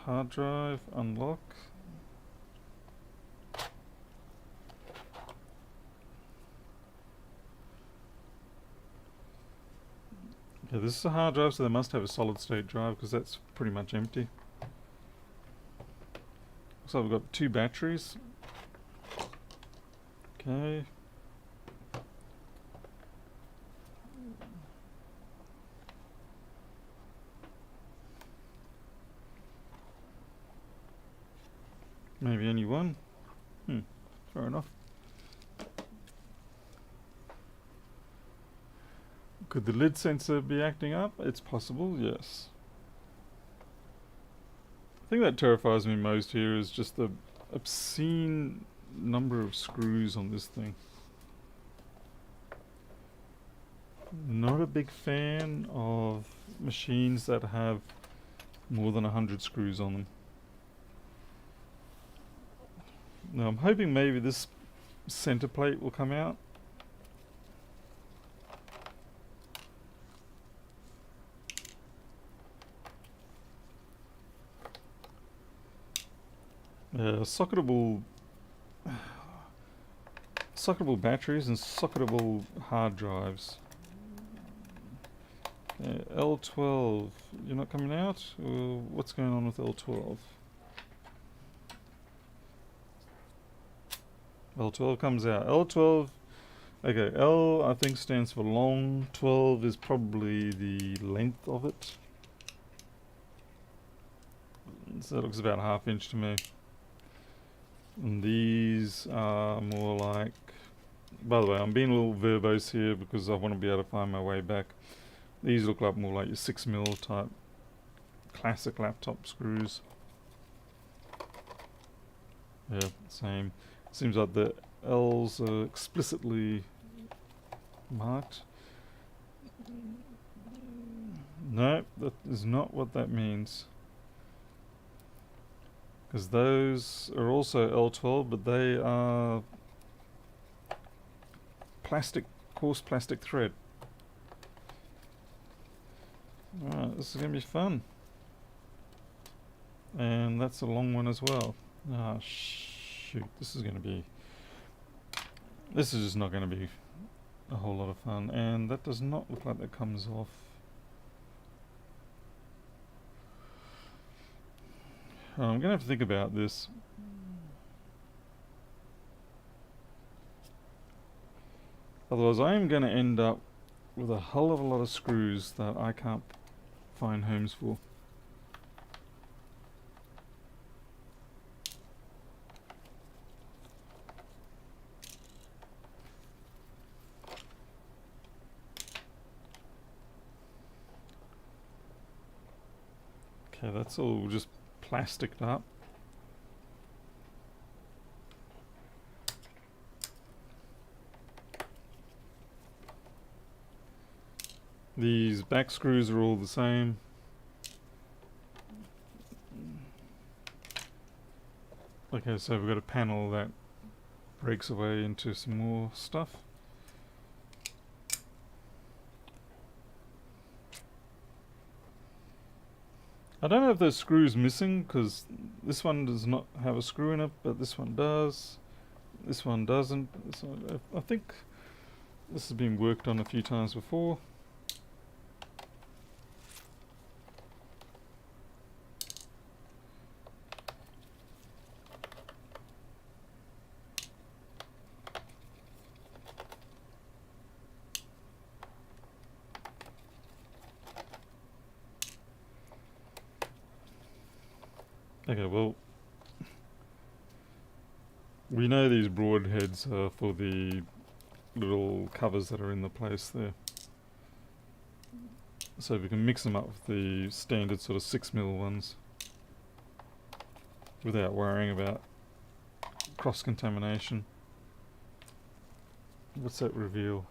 Hard drive, unlock. Yeah, this is a hard drive, so they must have a solid state drive because that's pretty much empty. Looks like we've got 2 batteries. Okay. Maybe only one. Fair enough. Could the lid sensor be acting up? It's possible, yes. The thing that terrifies me most here is just the obscene number of screws on this thing. Not a big fan of machines that have more than 100 screws on them. Now I'm hoping maybe this center plate will come out. Socketable batteries and socketable hard drives. L12, you're not coming out? What's going on with L12? L12 comes out. L12, okay, L I think stands for long, 12 is probably the length of it. So it looks about 1/2 inch to me. And these are more like, by the way, I'm being a little verbose here because I want to be able to find my way back. These look like more like your 6mm type classic laptop screws. Yeah, same. Seems like the L's are explicitly marked. No, that is not what that means. Because those are also L12, but they are plastic, coarse plastic thread. Alright, this is going to be fun. And that's a long one as well. Ah, shoot, this is just not going to be a whole lot of fun. And that does not look like that comes off. I'm going to have to think about this. Otherwise I am going to end up with a hell of a lot of screws that I can't find homes for. Okay, that's all just plasticed up. These back screws are all the same. Okay, so we've got a panel that breaks away into some more stuff. I don't know if there's screws missing because this one does not have a screw in it, but this one does. This one doesn't. So I think this has been worked on a few times before. Okay, well, we know these broadheads are for the little covers that are in the place there. So we can mix them up with the standard sort of 6mm ones without worrying about cross-contamination. What's that reveal?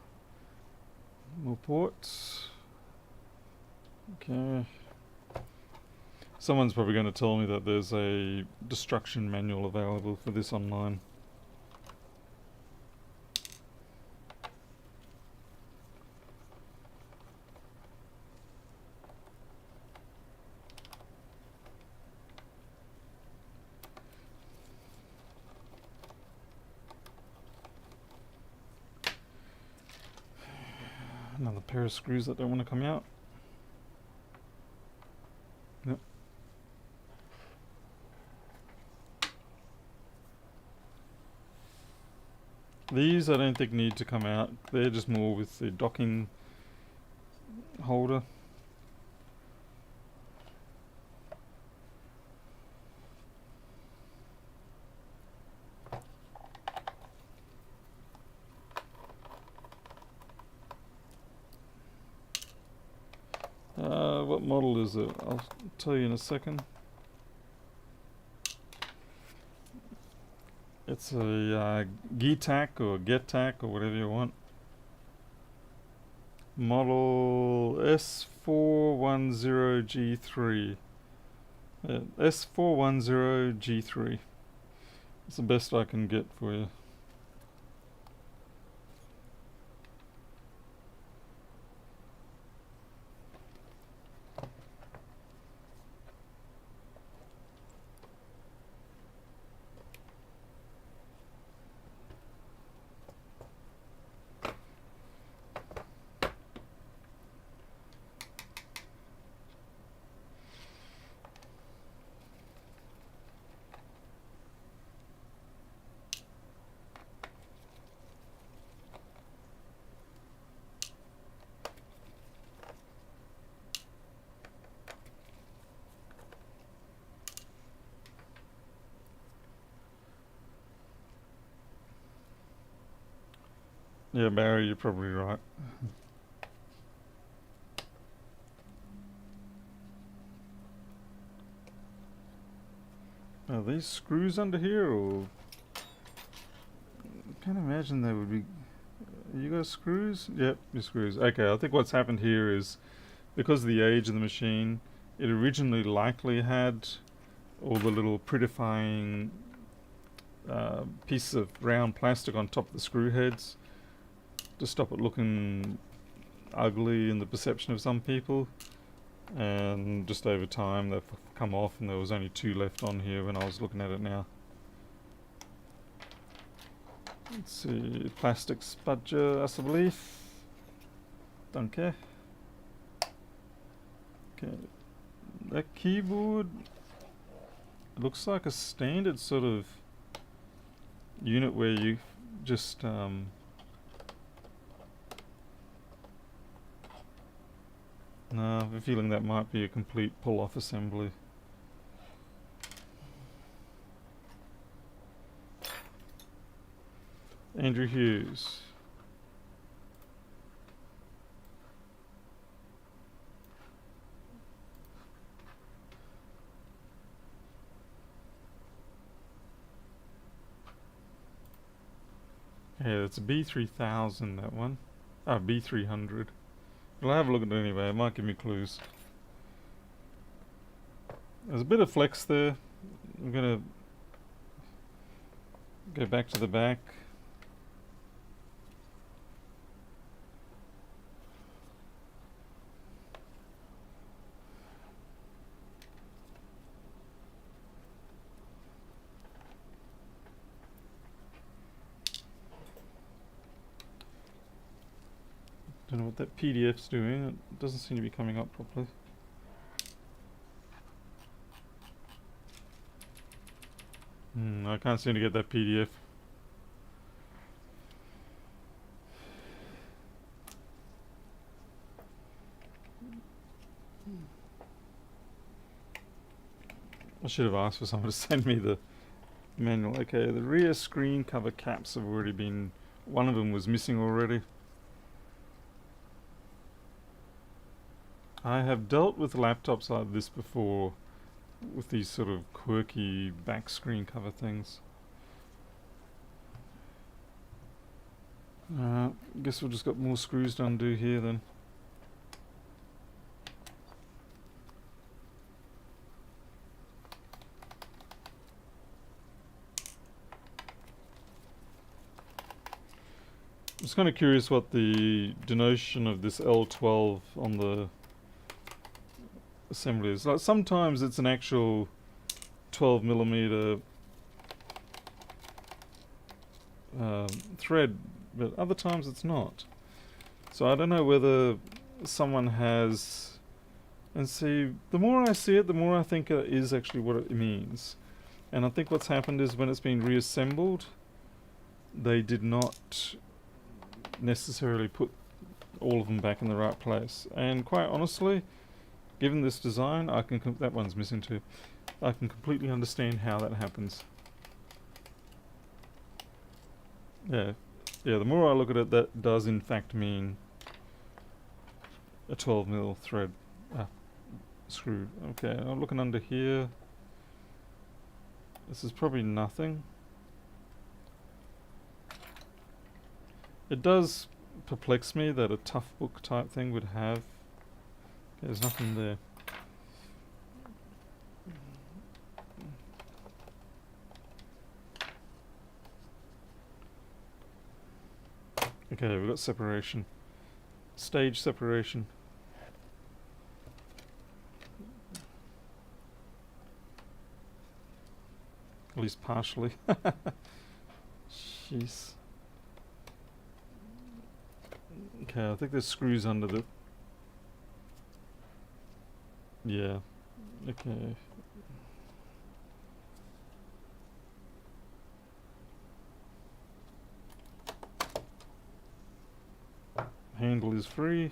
More ports. Okay. Someone's probably going to tell me that there's a destruction manual available for this online. Another pair of screws that don't want to come out. Yep. These I don't think need to come out. They're just more with the docking holder. What model is it? I'll tell you in a second. It's a GTAC or GetTAC or whatever you want. Model S410G3. S410G3. It's the best I can get for you. Yeah, Barry, you're probably right. Are these screws under here, or I can't imagine they would be. You got screws? Yep, your screws. Okay, I think what's happened here is because of the age of the machine, it originally likely had all the little prettifying pieces of round plastic on top of the screw heads to stop it looking ugly in the perception of some people. And just over time they've come off, and there was only two left on here when I was looking at it now. Let's see, plastic spudger, alsjeblieft. Dank je. Okay, that keyboard looks like a standard sort of unit where you just no, I have a feeling that might be a complete pull-off assembly. Andrew Hughes. Yeah, it's a B3000, that one. Ah, B300. But I'll have a look at it anyway, it might give me clues. There's a bit of flex there. I'm gonna go back to the back. Don't know what that PDF's doing. It doesn't seem to be coming up properly. I can't seem to get that PDF. I should have asked for someone to send me the manual. Okay, the rear screen cover caps have already been... One of them was missing already. I have dealt with laptops like this before, with these sort of quirky back screen cover things. Guess we've just got more screws to undo here then. I was kind of curious what the denotation of this L12 on the assembly is. Like, sometimes it's an actual 12mm thread, but other times it's not. So I don't know whether someone has... And see, the more I see it, the more I think it is actually what it means. And I think what's happened is when it's been reassembled, they did not necessarily put all of them back in the right place. And quite honestly, given this design, I can that one's missing too. I can completely understand how that happens. Yeah, the more I look at it, that does in fact mean a 12mm thread screw. Okay, I'm looking under here. This is probably nothing. It does perplex me that a tough book type thing would have... There's nothing there. Okay, we've got separation. Stage separation. At least partially. Jeez. Okay, I think there's screws under the... Yeah. Okay. Handle is free.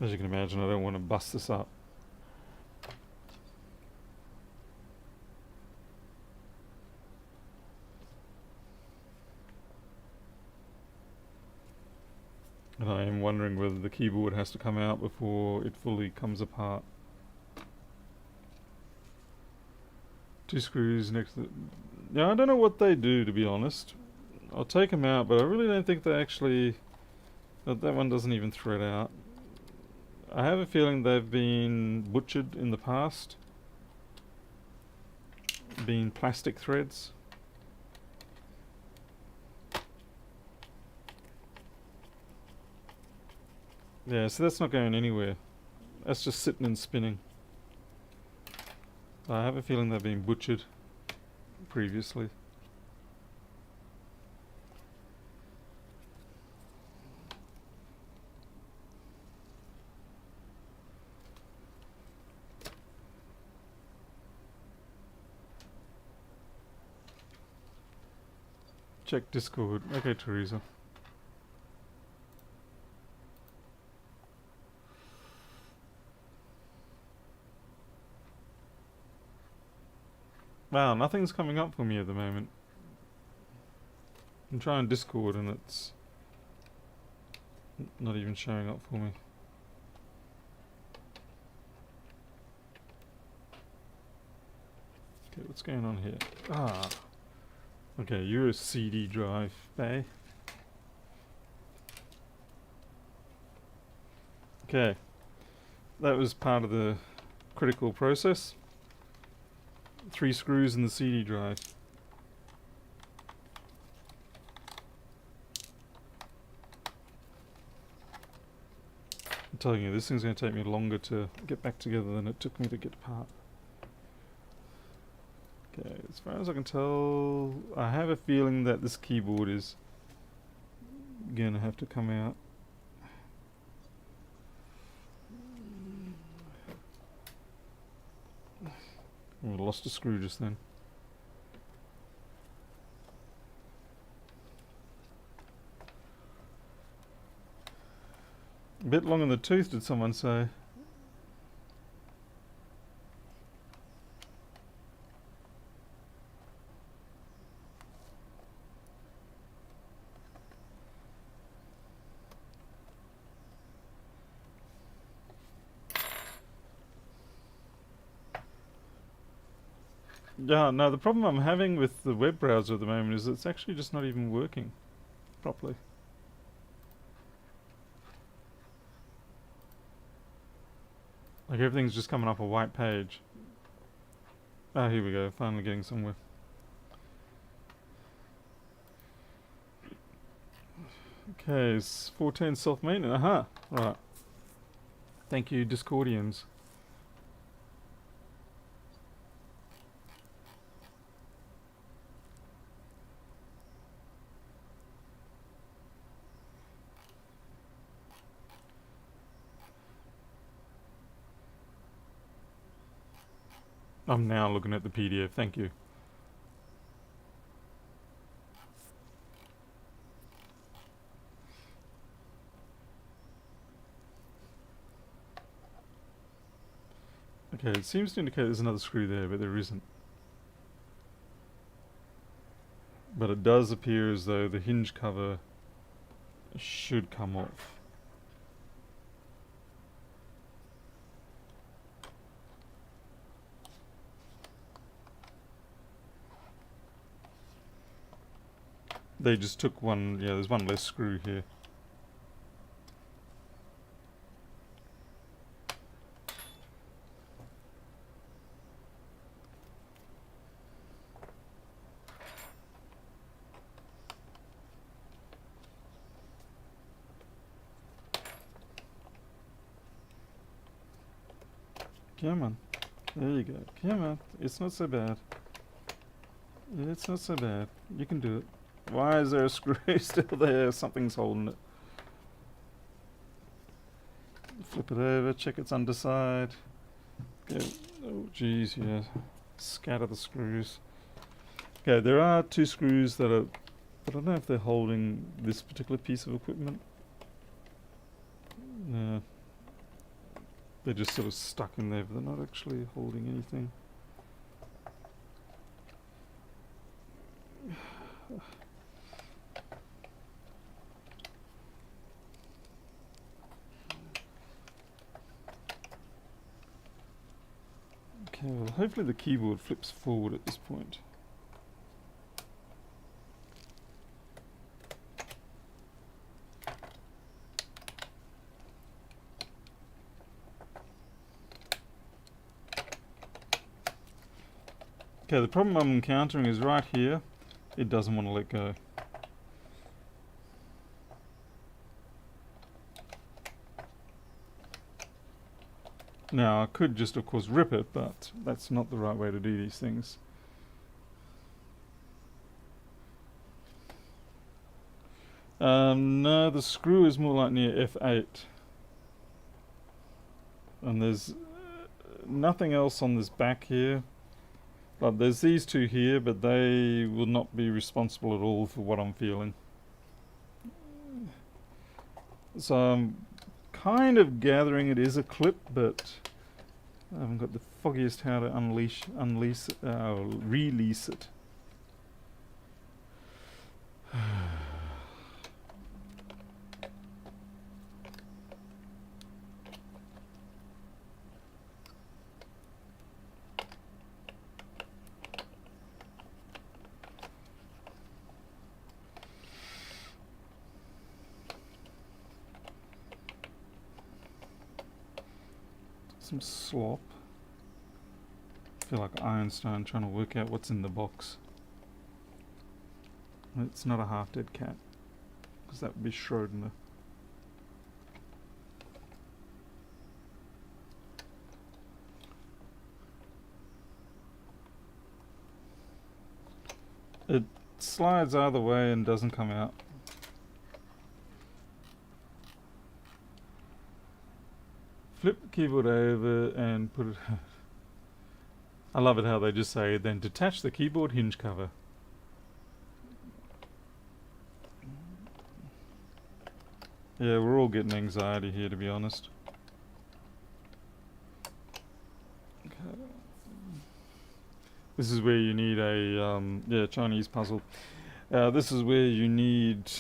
As you can imagine, I don't want to bust this up. And I am wondering whether the keyboard has to come out before it fully comes apart. 2 screws next to the... Now, I don't know what they do, to be honest. I'll take them out, but I really don't think they actually... that one doesn't even thread out. I have a feeling they've been butchered in the past. Being plastic threads. Yeah, so that's not going anywhere. That's just sitting and spinning. I have a feeling they've been butchered previously. Check Discord. Okay, Teresa. Wow, nothing's coming up for me at the moment. I'm trying Discord and it's not even showing up for me. Okay, what's going on here? Ah. Okay, you're a CD drive bay. Okay. That was part of the critical process. 3 screws in the CD drive. I'm telling you, this thing's going to take me longer to get back together than it took me to get apart. Okay, as far as I can tell, I have a feeling that this keyboard is going to have to come out. Oh, I lost a screw just then. A bit long in the tooth, did someone say? Yeah, no, the problem I'm having with the web browser at the moment is it's actually just not even working properly. Like everything's just coming up a white page. Ah, here we go, finally getting somewhere. Okay, it's 410 self-maintenance, aha, right. Thank you, Discordians. I'm now looking at the PDF, thank you. Okay, it seems to indicate there's another screw there, but there isn't. But it does appear as though the hinge cover should come off. They just took one, yeah, there's one less screw here. Come on. There you go. Come on. It's not so bad. It's not so bad. You can do it. Why is there a screw still there? Something's holding it. Flip it over, check its underside. Okay. Oh, geez, yeah. Scatter the screws. Okay, there are 2 screws that are... but I don't know if they're holding this particular piece of equipment. Yeah. They're just sort of stuck in there, but they're not actually holding anything. Okay, well hopefully the keyboard flips forward at this point. Okay, the problem I'm encountering is right here. It doesn't want to let go. Now, I could just, of course, rip it, but that's not the right way to do these things. No, the screw is more like near F8. And there's nothing else on this back here. Like, there's these two here, but they will not be responsible at all for what I'm feeling. So I'm kind of gathering it is a clip, but I haven't got the foggiest how to release it. Some slop. I feel like Einstein trying to work out what's in the box. It's not a half-dead cat, because that would be Schrödinger. It slides either way and doesn't come out. Flip the keyboard over and put it I love it how they just say, then detach the keyboard hinge cover. Yeah, we're all getting anxiety here, to be honest. Okay. This is where you need a Chinese puzzle. This is where you need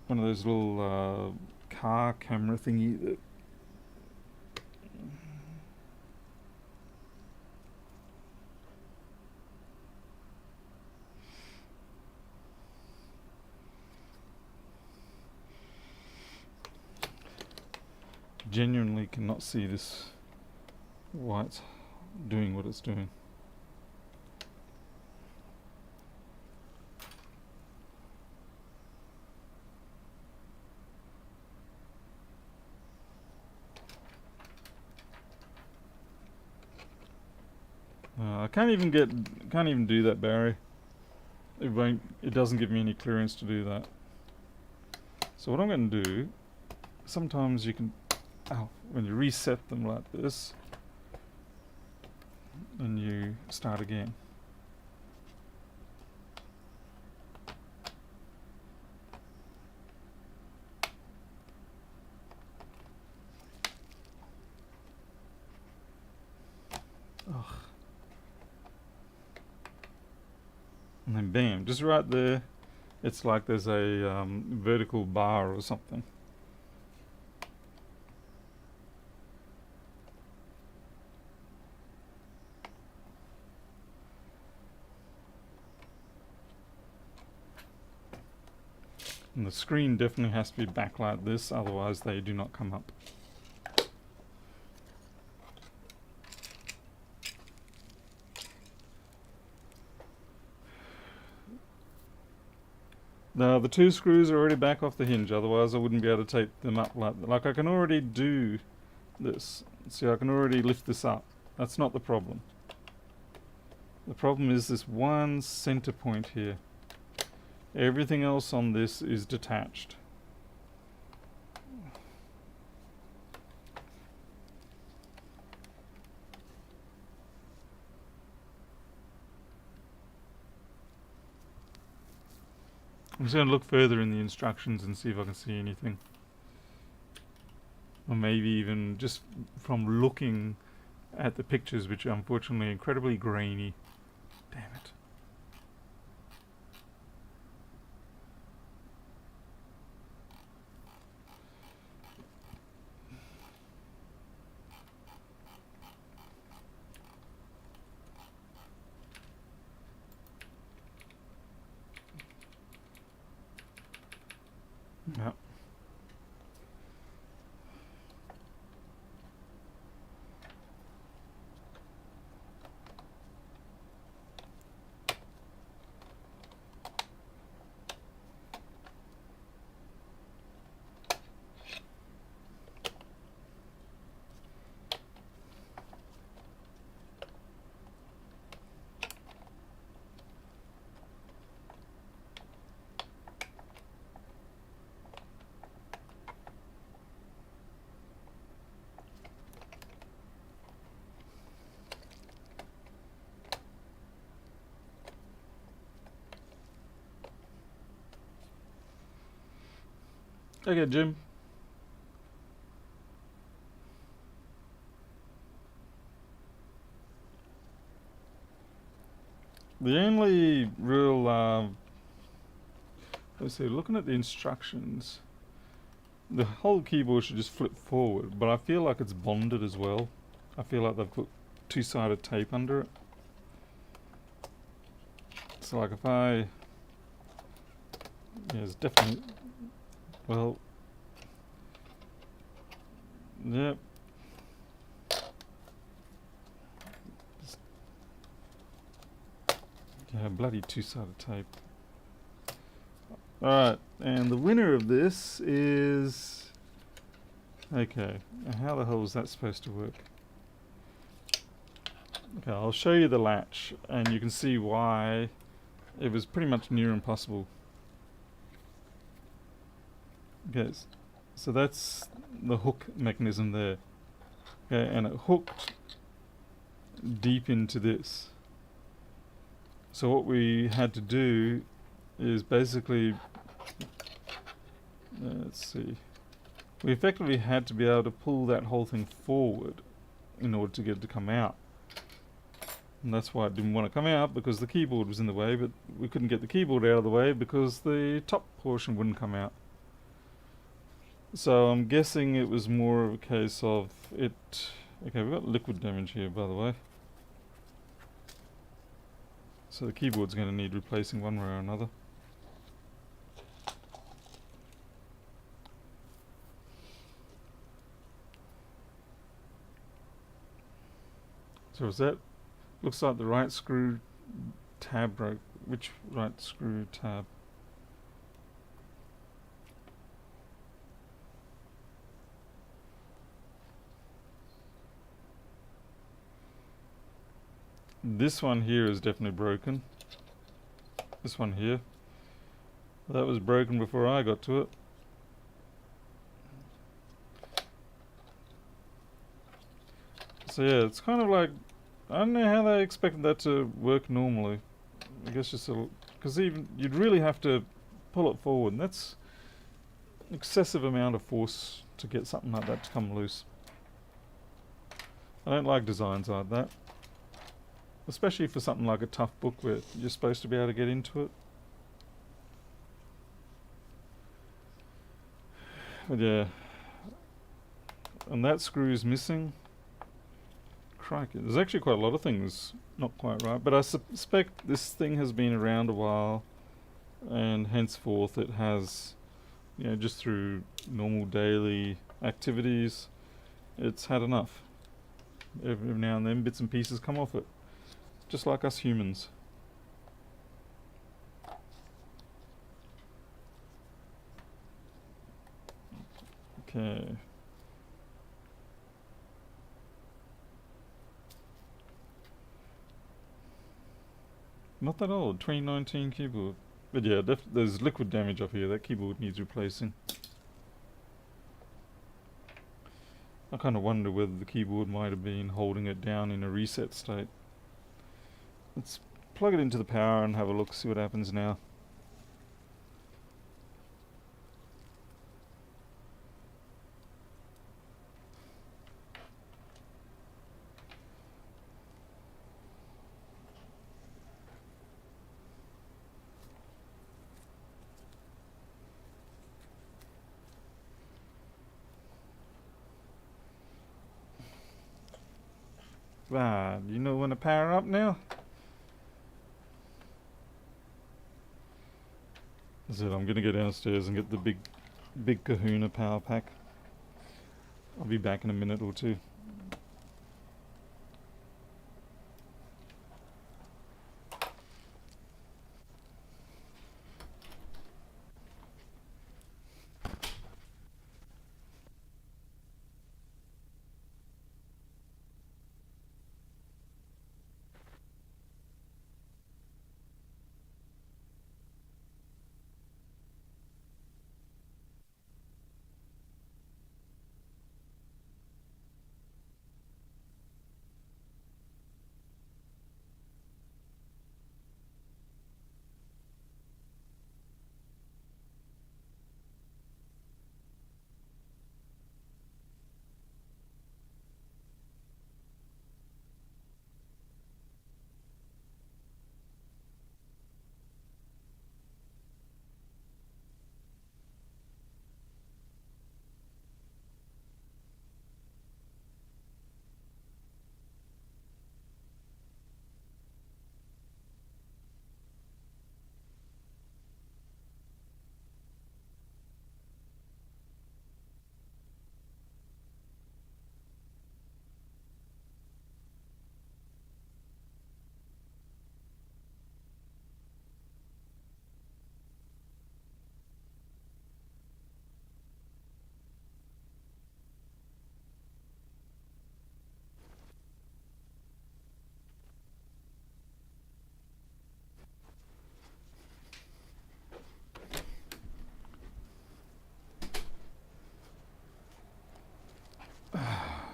one of those little car camera thingy that genuinely cannot see this, why it's doing what it's doing. I can't even do that, Barry. It doesn't give me any clearance to do that. So what I'm going to do, sometimes you can, when you reset them like this, and you start again. Ugh. And then bam, just right there, it's like there's a vertical bar or something. And the screen definitely has to be back like this, otherwise they do not come up. Now the two screws are already back off the hinge, otherwise I wouldn't be able to take them up like I can already do this. See, I can already lift this up. That's not the problem. The problem is this one center point here. Everything else on this is detached. I'm just going to look further in the instructions and see if I can see anything. Or maybe even just from looking at the pictures, which are unfortunately incredibly grainy. Damn it. Okay, Jim. The only real, let's see, looking at the instructions, the whole keyboard should just flip forward, but I feel like it's bonded as well. I feel like they've put two-sided tape under it. So like if I, yeah, it's definitely, well, yep. Yeah, bloody two-sided tape. Alright, and the winner of this is... Okay, how the hell is that supposed to work? Okay, I'll show you the latch, and you can see why it was pretty much near impossible. Okay, so that's the hook mechanism there. Okay, and it hooked deep into this. So what we had to do is basically, let's see, we effectively had to be able to pull that whole thing forward in order to get it to come out. And that's why it didn't want to come out, because the keyboard was in the way, but we couldn't get the keyboard out of the way because the top portion wouldn't come out. So I'm guessing it was more of a case of it... Okay, we've got liquid damage here, by the way. So the keyboard's going to need replacing one way or another. So is that... Looks like the right screw tab broke. Which right screw tab? This one here is definitely broken. This one here. That was broken before I got to it. So yeah, it's kind of like... I don't know how they expected that to work normally. I guess just a... Because even... You'd really have to pull it forward, and that's an excessive amount of force to get something like that to come loose. I don't like designs like that. Especially for something like a tough book where you're supposed to be able to get into it. But yeah. And that screw is missing. Crikey. There's actually quite a lot of things not quite right. But I suspect this thing has been around a while. And henceforth it has, you know, just through normal daily activities, it's had enough. Every now and then bits and pieces come off it. Just like us humans. Okay. Not that old, 2019 keyboard. But yeah, there's liquid damage up here. That keyboard needs replacing. I kind of wonder whether the keyboard might have been holding it down in a reset state. Let's plug it into the power and have a look, see what happens now. Ah, do you know when to power up now? That's it, I'm gonna go downstairs and get the big kahuna power pack. I'll be back in a minute or two.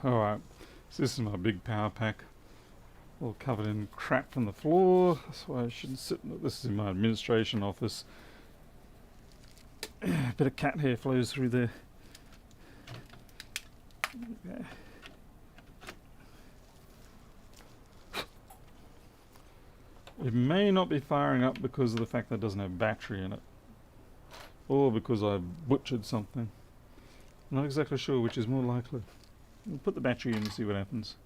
Alright, so this is my big power pack. All covered in crap from the floor. That's why I shouldn't sit in it. This is in my administration office. A bit of cat hair flows through there. Okay. It may not be firing up because of the fact that it doesn't have battery in it. Or because I butchered something. I'm not exactly sure which is more likely. We'll put the battery in and see what happens.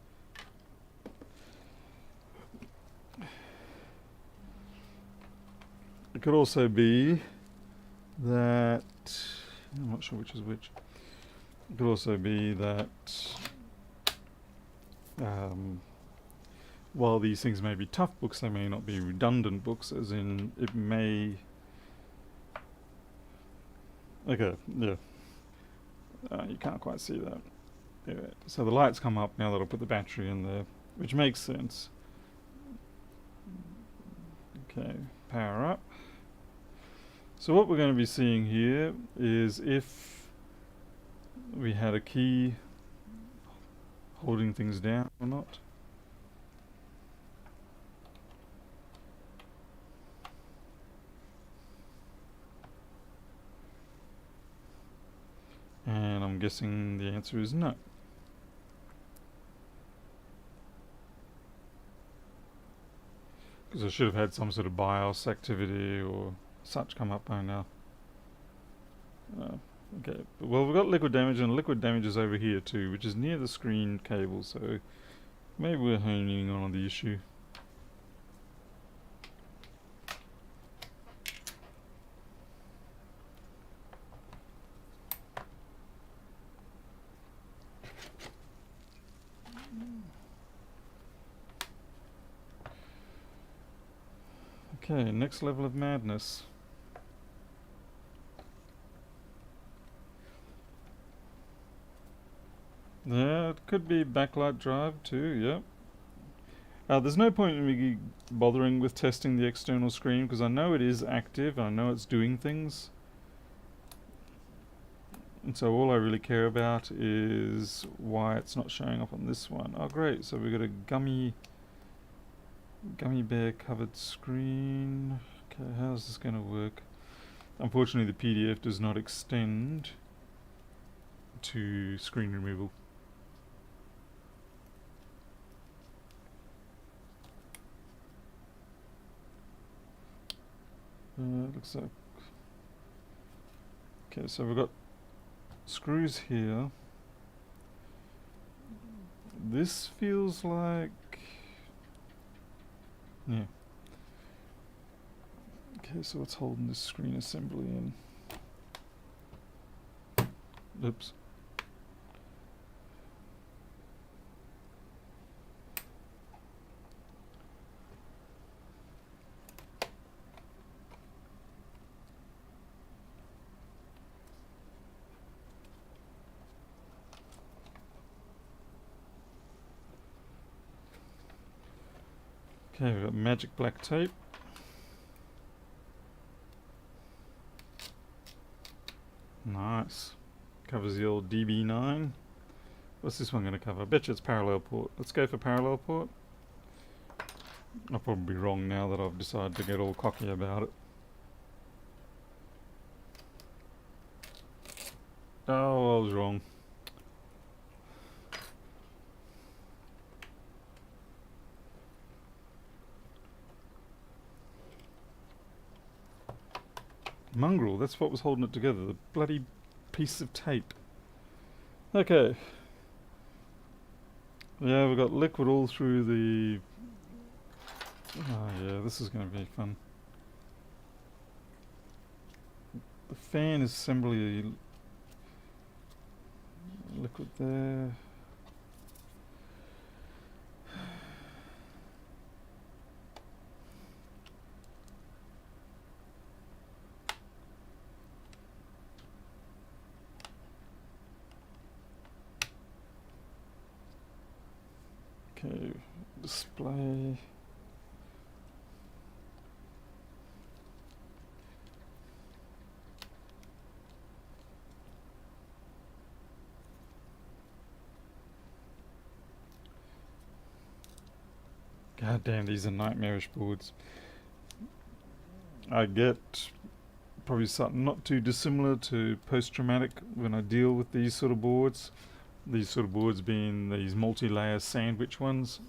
It could also be that... I'm not sure which is which. It could also be that while these things may be tough books, they may not be redundant books, as in it may... Okay, yeah. You can't quite see that. Yeah. So the lights come up now that I'll put the battery in there, which makes sense. Okay, power up. So what we're going to be seeing here is if we had a key holding things down or not. And I'm guessing the answer is no. Because I should have had some sort of BIOS activity or such come up by now. Okay, well we've got liquid damage, and liquid damage is over here too, which is near the screen cable, so maybe we're honing on the issue. Okay, next level of madness. Yeah, it could be backlight drive too, yep. There's no point in me bothering with testing the external screen because I know it is active, I know it's doing things. And so all I really care about is why it's not showing up on this one. Oh great, so we've got a gummy bear covered screen. Okay, how's this going to work? Unfortunately the PDF does not extend to screen removal. Looks like... Okay, so we've got screws here. This feels like... Yeah. Okay, so what's holding this screen assembly in? Oops. Okay, we've got magic black tape. Nice. Covers the old DB9. What's this one going to cover? I bet you it's parallel port. Let's go for parallel port. I'll probably be wrong now that I've decided to get all cocky about it. Oh, I was wrong. Mongrel, that's what was holding it together, the bloody piece of tape. Okay. Yeah, we've got liquid all through the... Oh yeah, this is going to be fun. The fan assembly... Liquid there. Okay, display. God damn, these are nightmarish boards. I get probably something not too dissimilar to post-traumatic when I deal with these sort of boards. These sort of boards being these multi-layer sandwich ones.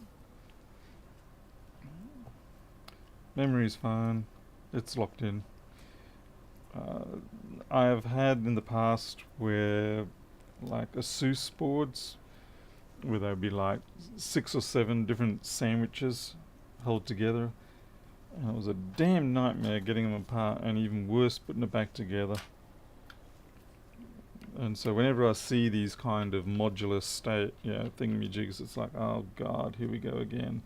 Memory's fine. It's locked in. I have had in the past where like ASUS boards where there'd be like 6 or 7 different sandwiches held together. And it was a damn nightmare getting them apart, and even worse putting it back together. And so whenever I see these kind of modular state, thingamajigs, it's like, oh god, here we go again.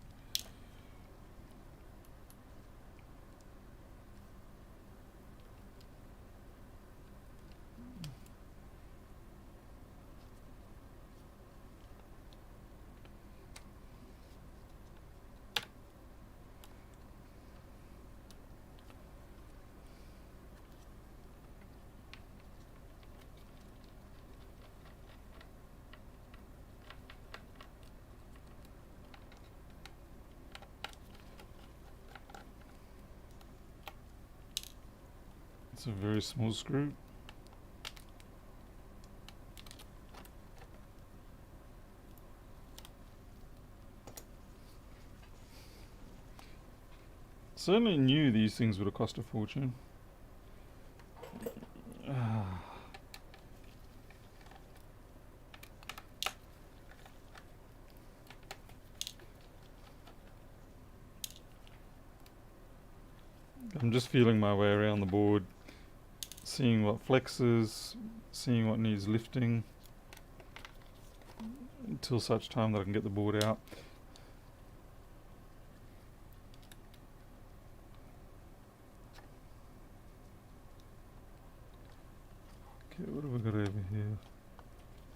It's a very small screw. Certainly knew these things would have cost a fortune. I'm just feeling my way around the board, seeing what flexes, seeing what needs lifting, until such time that I can get the board out. Okay, what have we got over here?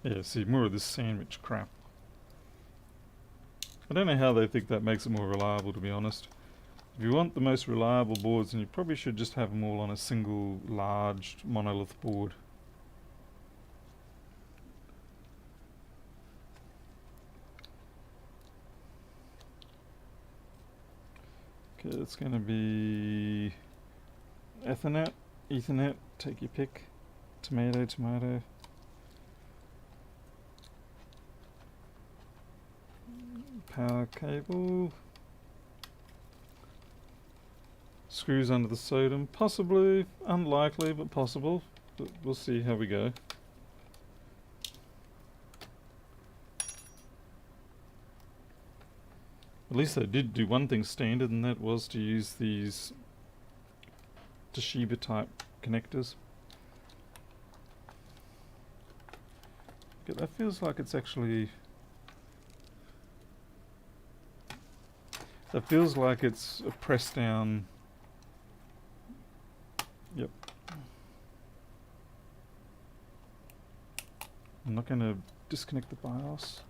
Yeah, see, more of this sandwich crap. I don't know how they think that makes it more reliable, to be honest. If you want the most reliable boards, then you probably should just have them all on a single large monolith board. Okay, it's going to be Ethernet, take your pick. Tomato. Power cable. Screws under the SODIMM. Possibly, unlikely, but possible. But we'll see how we go. At least they did do one thing standard, and that was to use these Toshiba type connectors. Okay, that feels like it's actually... That feels like it's a press down. Yep. I'm not going to disconnect the BIOS.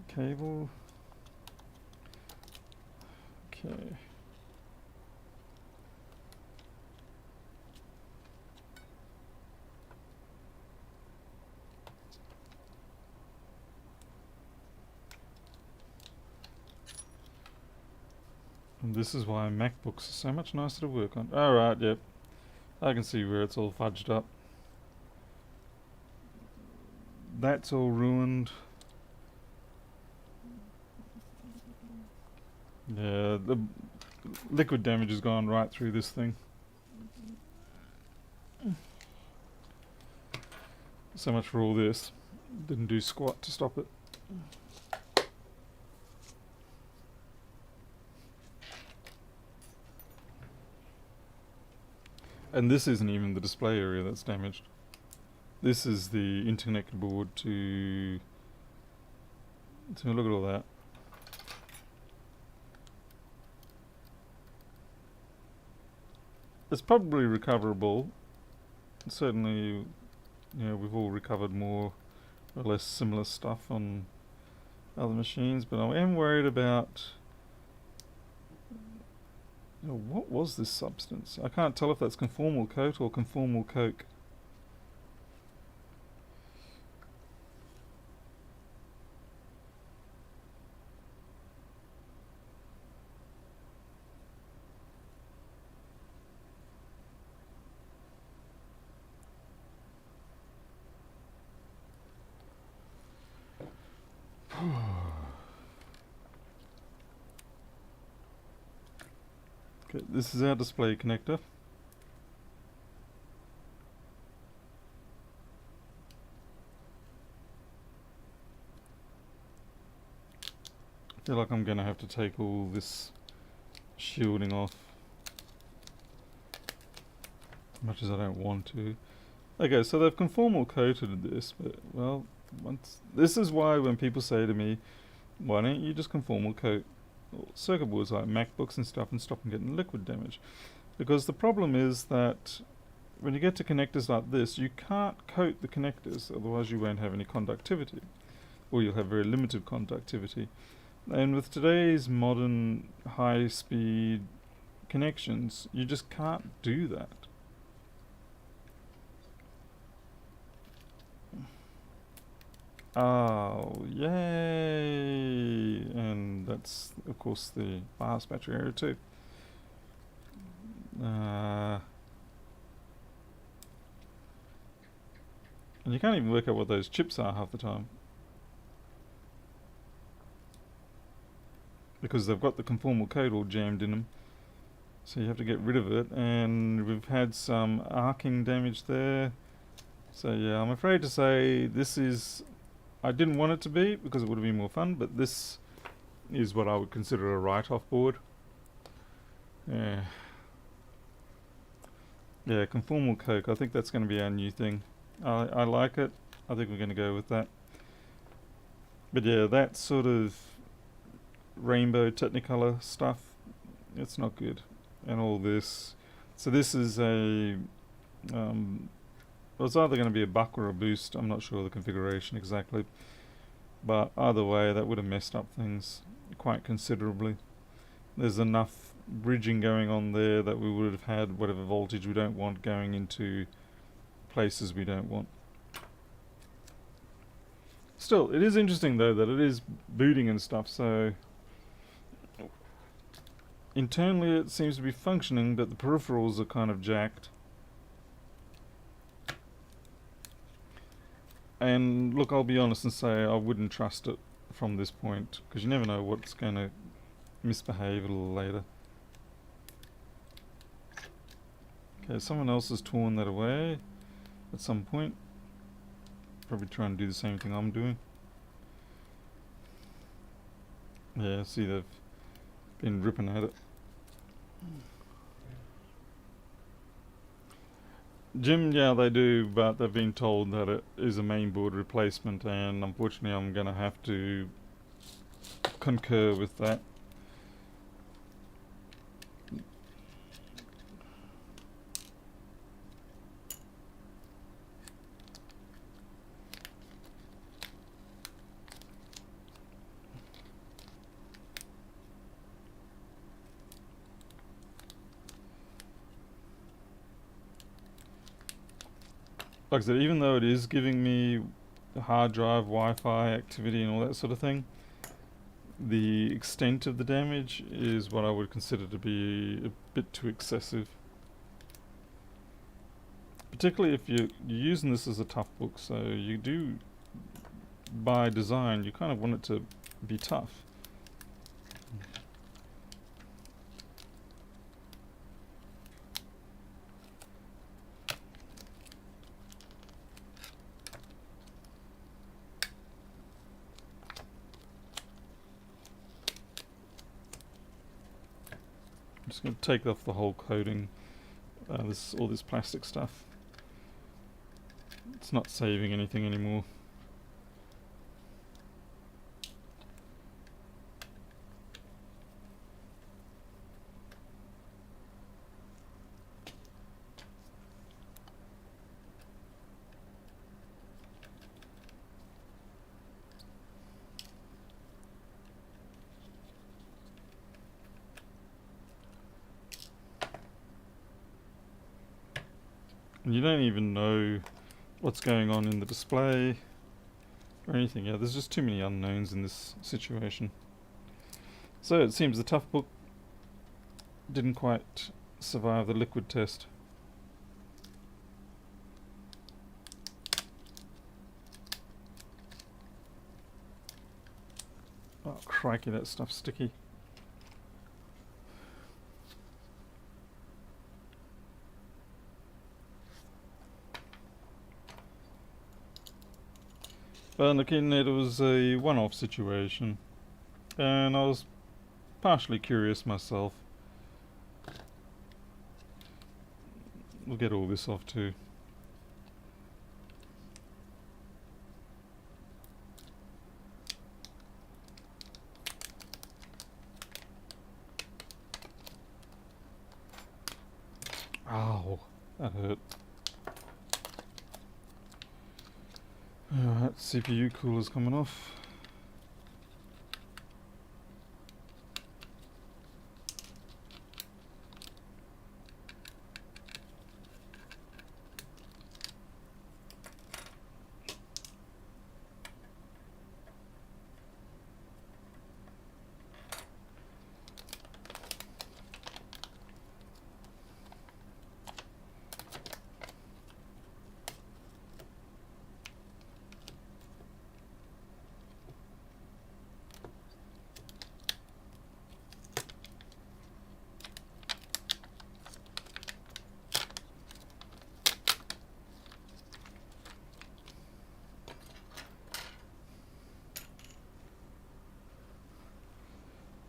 Cable. Okay. And this is why MacBooks are so much nicer to work on. Alright, yep. I can see where it's all fudged up. That's all ruined. Yeah, the liquid damage has gone right through this thing. So much for all this. Didn't do squat to stop it. And this isn't even the display area that's damaged. This is the interconnect board to... So look at all that. It's probably recoverable. Certainly, we've all recovered more or less similar stuff on other machines, but I am worried about... what was this substance? I can't tell if that's conformal coat or conformal coke. Okay, this is our display connector. I feel like I'm going to have to take all this shielding off, as much as I don't want to. Okay, so they've conformal coated this, but well, this is why when people say to me, why don't you just conformal coat circuit boards like MacBooks and stuff and stop them getting liquid damage? Because the problem is that when you get to connectors like this, you can't coat the connectors, otherwise you won't have any conductivity, or you'll have very limited conductivity. And with today's modern high-speed connections, you just can't do that. Oh, yay! And that's, of course, the fast battery area too. And you can't even work out what those chips are half the time, because they've got the conformal code all jammed in them. So you have to get rid of it, and we've had some arcing damage there. So yeah, I'm afraid to say this is, I didn't want it to be because it would have been more fun, but this is what I would consider a write-off board. Yeah. Yeah, conformal coke, I think that's going to be our new thing. I like it. I think we're going to go with that. But yeah, that sort of rainbow Technicolor stuff, it's not good. And all this. So this is a, well, it's either going to be a buck or a boost. I'm not sure the configuration exactly. But either way, that would have messed up things quite considerably. There's enough bridging going on there that we would have had whatever voltage we don't want going into places we don't want. Still, it is interesting though that it is booting and stuff, so internally it seems to be functioning, but the peripherals are kind of jacked. And look, I'll be honest and say I wouldn't trust it from this point, because you never know what's going to misbehave a little later. Okay, someone else has torn that away at some point. Probably trying to do the same thing I'm doing. Yeah, see, they've been ripping at it. Jim, yeah, they do, but they've been told that it is a mainboard replacement, and unfortunately I'm going to have to concur with that. Like I said, even though it is giving me hard drive, Wi-Fi activity and all that sort of thing, the extent of the damage is what I would consider to be a bit too excessive. Particularly if you're using this as a tough book, so you do, by design, you kind of want it to be tough. I'm just going to take off the whole coating, all this plastic stuff. It's not saving anything anymore. And you don't even know what's going on in the display or anything. Yeah, there's just too many unknowns in this situation. So it seems the tough book didn't quite survive the liquid test. Oh crikey, that stuff's sticky. But looking at it was a one-off situation, and I was partially curious myself. We'll get all this off too. Ow, that hurt. Alright, CPU cooler's coming off.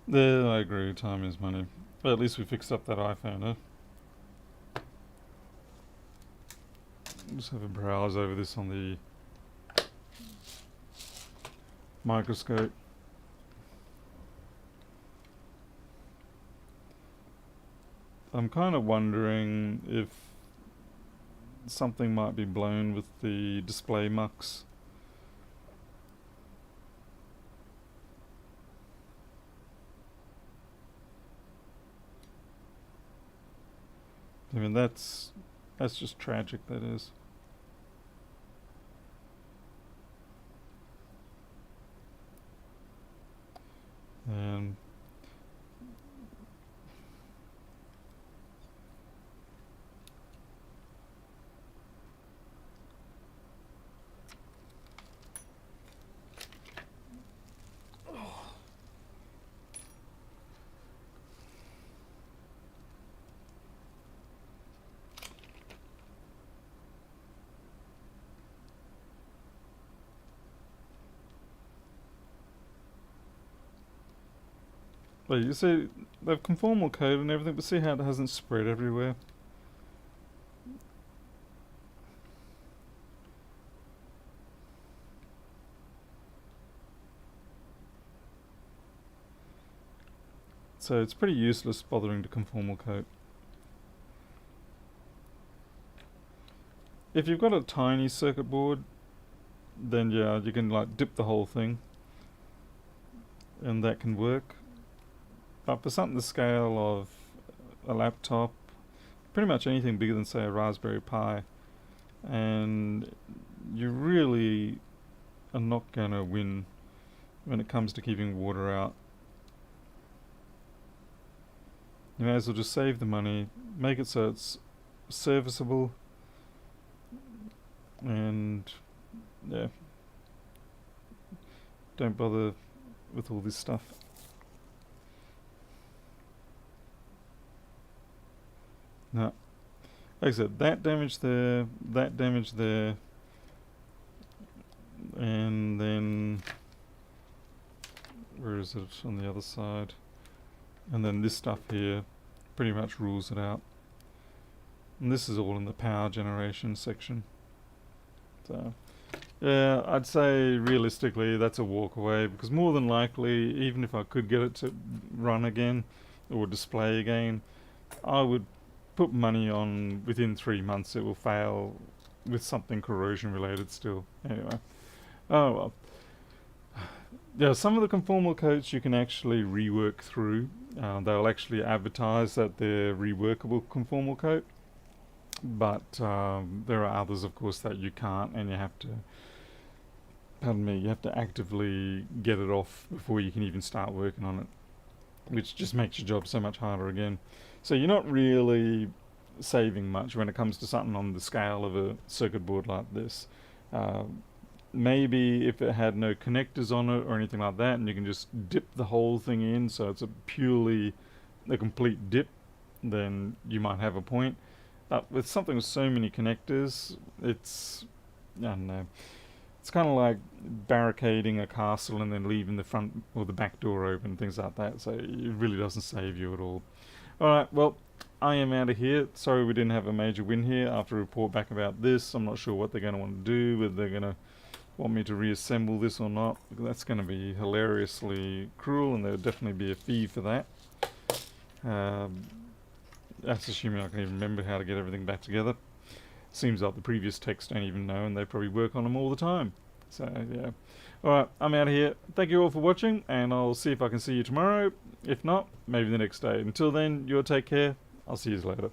There, I agree, time is money. But at least we fixed up that iPhone, huh? Just have a browse over this on the microscope. I'm kind of wondering if something might be blown with the display mux. I mean, that's just tragic, that is. And but you see, they've conformal code and everything, but see how it hasn't spread everywhere? So it's pretty useless bothering to conformal code. If you've got a tiny circuit board, then yeah, you can like dip the whole thing, and that can work. But for something the scale of a laptop, pretty much anything bigger than say a Raspberry Pi, and you really are not going to win when it comes to keeping water out. You may as well just save the money, make it so it's serviceable, and yeah, don't bother with all this stuff. No. Like I said, that damage there, and then where is it on the other side? And then this stuff here pretty much rules it out. And this is all in the power generation section. So yeah, I'd say realistically that's a walk away, because more than likely, even if I could get it to run again or display again, I would put money on within 3 months it will fail with something corrosion related still. Anyway. Oh well. Yeah, some of the conformal codes you can actually rework through. They'll actually advertise that they're reworkable conformal coat, but there are others, of course, that you can't, and you have to, pardon me, you have to actively get it off before you can even start working on it, which just makes your job so much harder again. So you're not really saving much when it comes to something on the scale of a circuit board like this. Maybe if it had no connectors on it or anything like that, and you can just dip the whole thing in so it's a complete dip, then you might have a point. But with something with so many connectors, I don't know. It's kind of like barricading a castle and then leaving the front or the back door open, things like that. So it really doesn't save you at all. Alright, well, I am out of here. Sorry we didn't have a major win here after a report back about this. I'm not sure what they're going to want to do, whether they're going to want me to reassemble this or not. That's going to be hilariously cruel, and there'll definitely be a fee for that. That's assuming I can even remember how to get everything back together. Seems like the previous techs don't even know, and they probably work on them all the time. So, yeah. Alright, I'm out of here. Thank you all for watching, and I'll see if I can see you tomorrow. If not, maybe the next day. Until then, you all take care. I'll see you later.